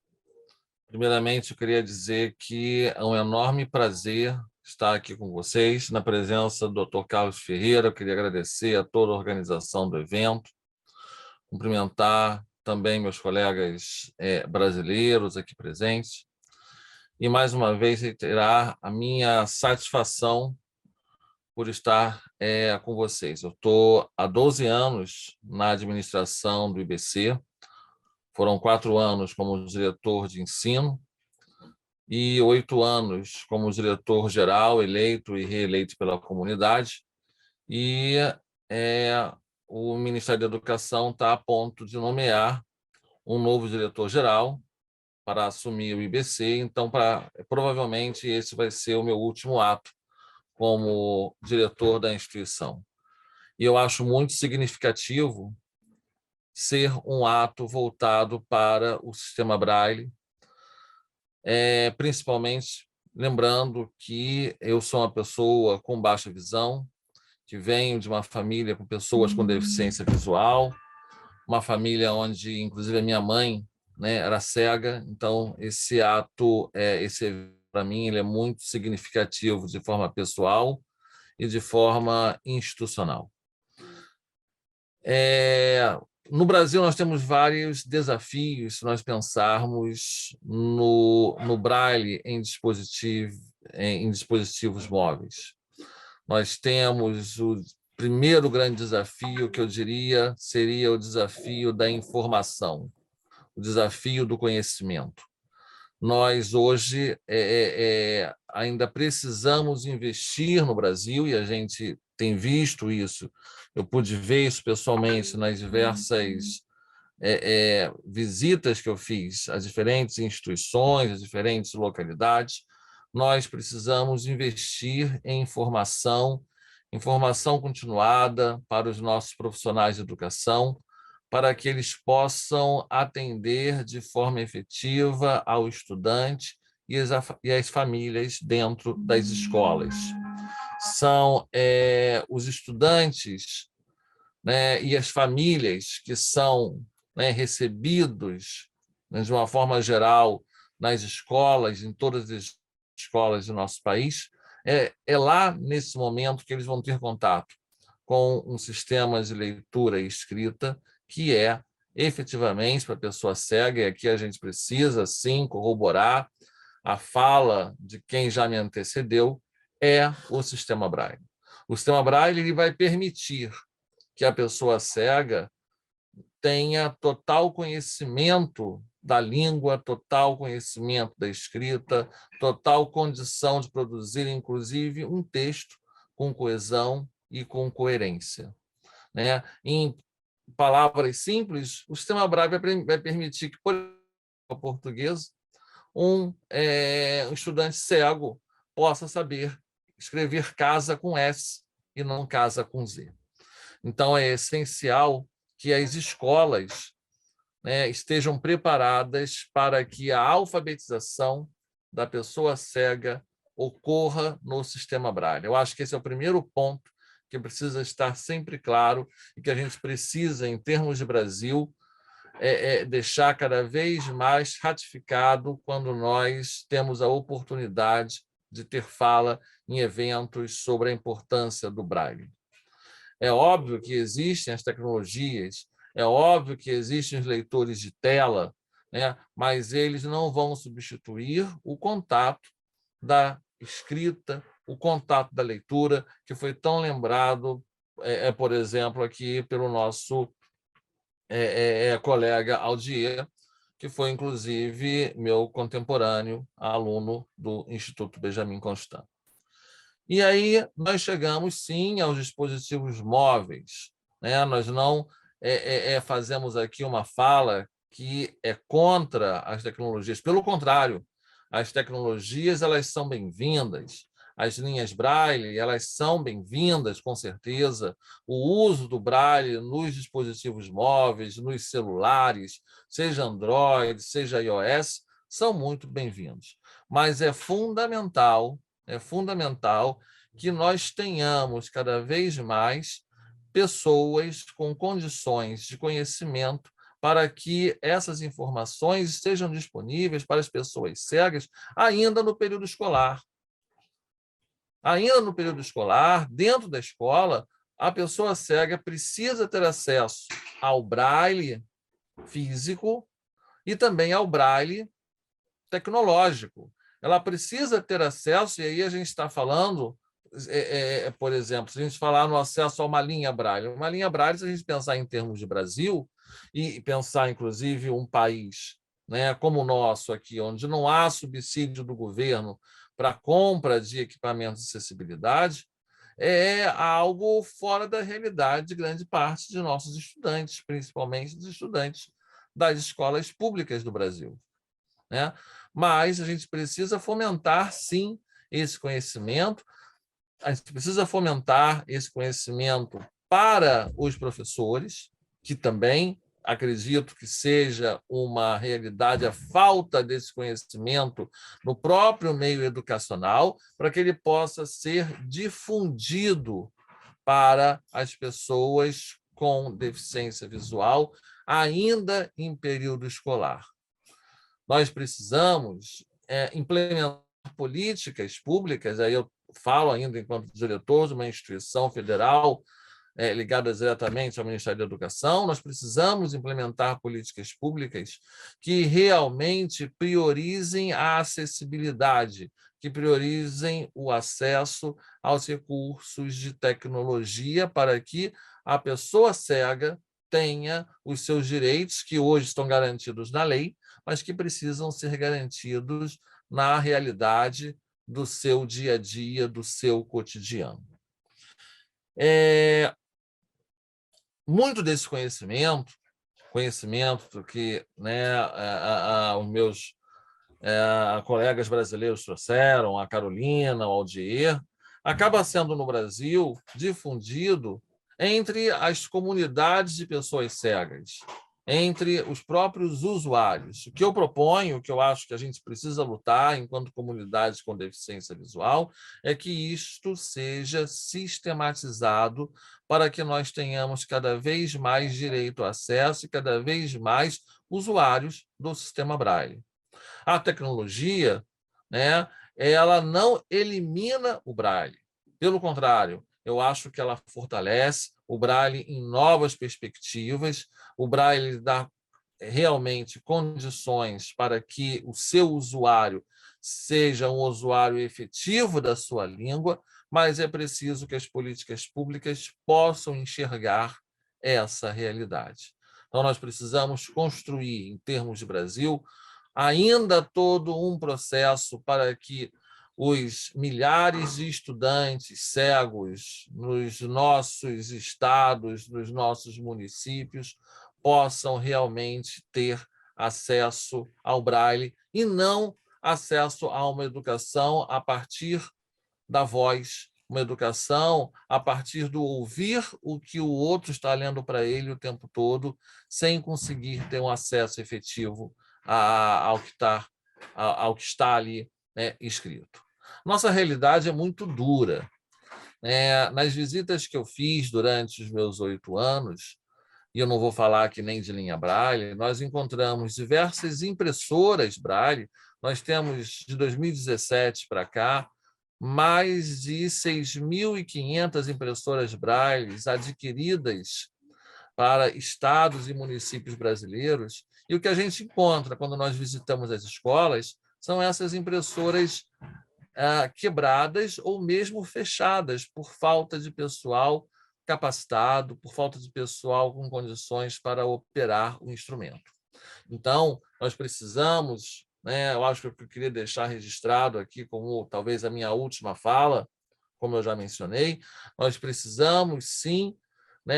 [SPEAKER 9] Primeiramente, eu queria dizer que é um enorme prazer estar aqui com vocês, na presença do Dr. Carlos Ferreira. Eu queria agradecer a toda a organização do evento, cumprimentar também meus colegas brasileiros aqui presentes e, mais uma vez, reiterar a minha satisfação por estar com vocês. Eu estou há 12 anos na administração do IBC, foram 4 anos como diretor de ensino e 8 anos como diretor-geral, eleito e reeleito pela comunidade. E o Ministério da Educação está a ponto de nomear um novo diretor-geral para assumir o IBC, então provavelmente esse vai ser o meu último ato como diretor da instituição. E eu acho muito significativo ser um ato voltado para o sistema Braille, principalmente lembrando que eu sou uma pessoa com baixa visão, que venho de uma família com pessoas com deficiência visual, uma família onde, inclusive, a minha mãe, né, era cega. Então, esse ato, para mim, ele é muito significativo de forma pessoal e de forma institucional. No Brasil, nós temos vários desafios se nós pensarmos no Braille em dispositivos móveis. Nós temos o primeiro grande desafio, que eu diria seria o desafio da informação, o desafio do conhecimento. Nós, hoje, ainda precisamos investir no Brasil, e a gente tem visto isso. Eu pude ver isso pessoalmente nas diversas visitas que eu fiz a diferentes instituições, a diferentes localidades. Nós precisamos investir em informação continuada para os nossos profissionais de educação, para que eles possam atender de forma efetiva ao estudante e às famílias dentro das escolas. São os estudantes, né, e as famílias que são, né, recebidos, né, de uma forma geral nas escolas, em todas as escolas do nosso país, é lá nesse momento que eles vão ter contato com um sistema de leitura e escrita que efetivamente para a pessoa cega, e aqui a gente precisa sim corroborar a fala de quem já me antecedeu, o sistema Braille. O sistema Braille ele vai permitir que a pessoa cega tenha total conhecimento da língua, total conhecimento da escrita, total condição de produzir, inclusive, um texto com coesão e com coerência. né? Em palavras simples, o sistema Braille vai permitir que, por exemplo, português, um estudante cego possa saber escrever casa com S e não casa com Z. Então, é essencial que as escolas, né, estejam preparadas para que a alfabetização da pessoa cega ocorra no sistema Braille. Eu acho que esse é o primeiro ponto que precisa estar sempre claro e que a gente precisa, em termos de Brasil, deixar cada vez mais ratificado quando nós temos a oportunidade de ter fala em eventos sobre a importância do Braille. É óbvio que existem as tecnologias, é óbvio que existem os leitores de tela, né? Mas eles não vão substituir o contato da escrita, o contato da leitura, que foi tão lembrado, por exemplo, aqui pelo nosso colega Aldier, que foi, inclusive, meu contemporâneo, aluno do Instituto Benjamin Constant. E aí nós chegamos, sim, aos dispositivos móveis, né? Nós não fazemos aqui uma fala que é contra as tecnologias. Pelo contrário, as tecnologias elas são bem-vindas. As linhas Braille elas são bem-vindas, com certeza. O uso do Braille nos dispositivos móveis, nos celulares, seja Android, seja iOS, são muito bem-vindos. Mas é fundamental que nós tenhamos cada vez mais pessoas com condições de conhecimento para que essas informações estejam disponíveis para as pessoas cegas ainda no período escolar. Ainda no período escolar, dentro da escola, a pessoa cega precisa ter acesso ao Braille físico e também ao Braille tecnológico. Ela precisa ter acesso, e aí a gente está falando, por exemplo, se a gente falar no acesso a uma linha Braille, se a gente pensar em termos de Brasil, e pensar, inclusive, um país, né, como o nosso aqui, onde não há subsídio do governo para a compra de equipamentos de acessibilidade, é algo fora da realidade de grande parte de nossos estudantes, principalmente dos estudantes das escolas públicas do Brasil, né? Mas a gente precisa fomentar, sim, esse conhecimento. A gente precisa fomentar esse conhecimento para os professores, que também acredito que seja uma realidade a falta desse conhecimento no próprio meio educacional, para que ele possa ser difundido para as pessoas com deficiência visual, ainda em período escolar. Nós precisamos implementar políticas públicas, aí eu falo ainda enquanto diretor de uma instituição federal ligada diretamente ao Ministério da Educação, nós precisamos implementar políticas públicas que realmente priorizem a acessibilidade, que priorizem o acesso aos recursos de tecnologia para que a pessoa cega tenha os seus direitos, que hoje estão garantidos na lei, mas que precisam ser garantidos na realidade do seu dia a dia, do seu cotidiano. Muito desse conhecimento que, né, os meus colegas brasileiros trouxeram, a Carolina, o Aldier, acaba sendo no Brasil difundido entre as comunidades de pessoas cegas, entre os próprios usuários. O que eu proponho, o que eu acho que a gente precisa lutar enquanto comunidades com deficiência visual, é que isto seja sistematizado para que nós tenhamos cada vez mais direito a acesso e cada vez mais usuários do sistema Braille. A tecnologia, né, ela não elimina o Braille. Pelo contrário, eu acho que ela fortalece o Braille em novas perspectivas. O Braille dá realmente condições para que o seu usuário seja um usuário efetivo da sua língua, mas é preciso que as políticas públicas possam enxergar essa realidade. Então, nós precisamos construir, em termos de Brasil, ainda todo um processo para que os milhares de estudantes cegos nos nossos estados, nos nossos municípios, possam realmente ter acesso ao Braille e não acesso a uma educação a partir da voz, uma educação a partir do ouvir o que o outro está lendo para ele o tempo todo, sem conseguir ter um acesso efetivo ao que está ali, né, escrito. Nossa realidade é muito dura. Nas visitas que eu fiz durante os meus 8 anos, e eu não vou falar aqui nem de linha Braille, nós encontramos diversas impressoras Braille. Nós temos, de 2017 para cá, mais de 6.500 impressoras Braille adquiridas para estados e municípios brasileiros. E o que a gente encontra quando nós visitamos as escolas são essas impressoras quebradas ou mesmo fechadas por falta de pessoal capacitado, por falta de pessoal com condições para operar o instrumento. Então, nós precisamos, eu acho que eu queria deixar registrado aqui como talvez a minha última fala, como eu já mencionei, nós precisamos sim,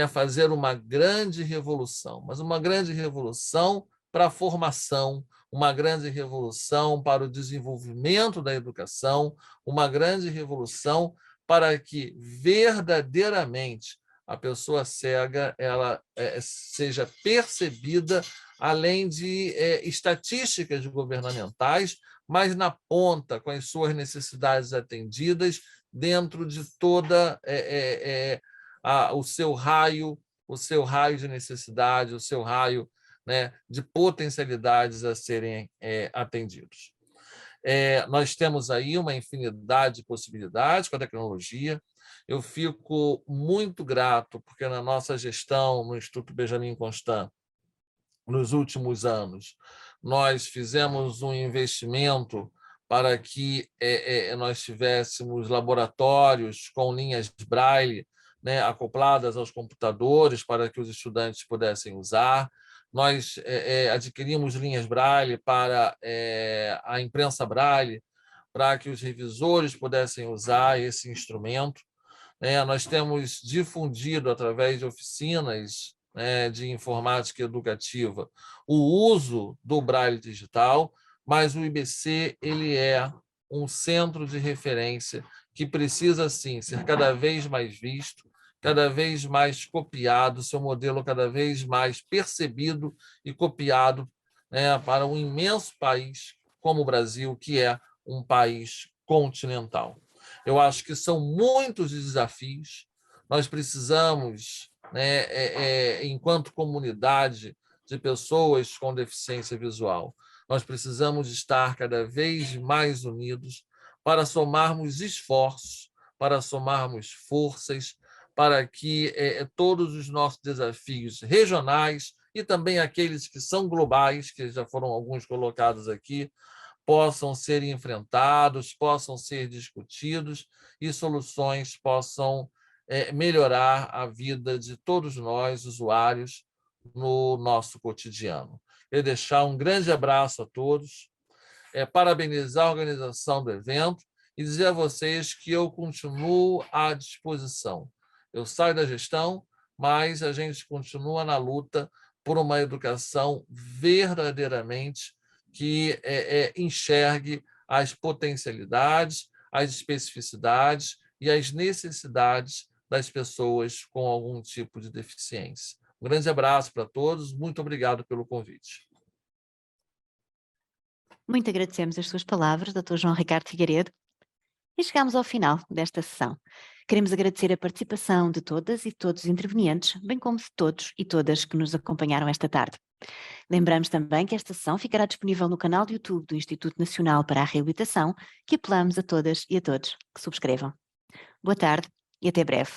[SPEAKER 9] fazer uma grande revolução, mas uma grande revolução para a formação, uma grande revolução para o desenvolvimento da educação, uma grande revolução para que verdadeiramente a pessoa cega ela seja percebida além de estatísticas governamentais, mas na ponta, com as suas necessidades atendidas, dentro de toda o seu raio de necessidade, o seu raio, de potencialidades a serem atendidos. Nós temos aí uma infinidade de possibilidades com a tecnologia. Eu fico muito grato, porque na nossa gestão no Instituto Benjamin Constant, nos últimos anos, nós fizemos um investimento para que nós tivéssemos laboratórios com linhas Braille, acopladas aos computadores para que os estudantes pudessem usar. Nós adquirimos linhas Braille para a imprensa Braille, para que os revisores pudessem usar esse instrumento. Nós temos difundido, através de oficinas de informática educativa, o uso do Braille digital, mas o IBC ele é um centro de referência que precisa, sim, ser cada vez mais visto, cada vez mais copiado, seu modelo cada vez mais percebido e copiado para um imenso país como o Brasil, que é um país continental. Eu acho que são muitos desafios. Nós precisamos, enquanto comunidade de pessoas com deficiência visual, nós precisamos estar cada vez mais unidos para somarmos esforços, para somarmos forças, para que todos os nossos desafios regionais e também aqueles que são globais, que já foram alguns colocados aqui, possam ser enfrentados, possam ser discutidos e soluções possam melhorar a vida de todos nós, usuários, no nosso cotidiano. Quero deixar um grande abraço a todos, parabenizar a organização do evento e dizer a vocês que eu continuo à disposição. Eu saio da gestão, mas a gente continua na luta por uma educação verdadeiramente que enxergue as potencialidades, as especificidades e as necessidades das pessoas com algum tipo de deficiência. Um grande abraço para todos, muito obrigado pelo convite.
[SPEAKER 1] Muito agradecemos as suas palavras, Dr. João Ricardo Figueiredo. E chegamos ao final desta sessão. Queremos agradecer a participação de todas e todos os intervenientes, bem como de todos e todas que nos acompanharam esta tarde. Lembramos também que esta sessão ficará disponível no canal do YouTube do Instituto Nacional para a Reabilitação, que apelamos a todas e a todos que subscrevam. Boa tarde e até breve.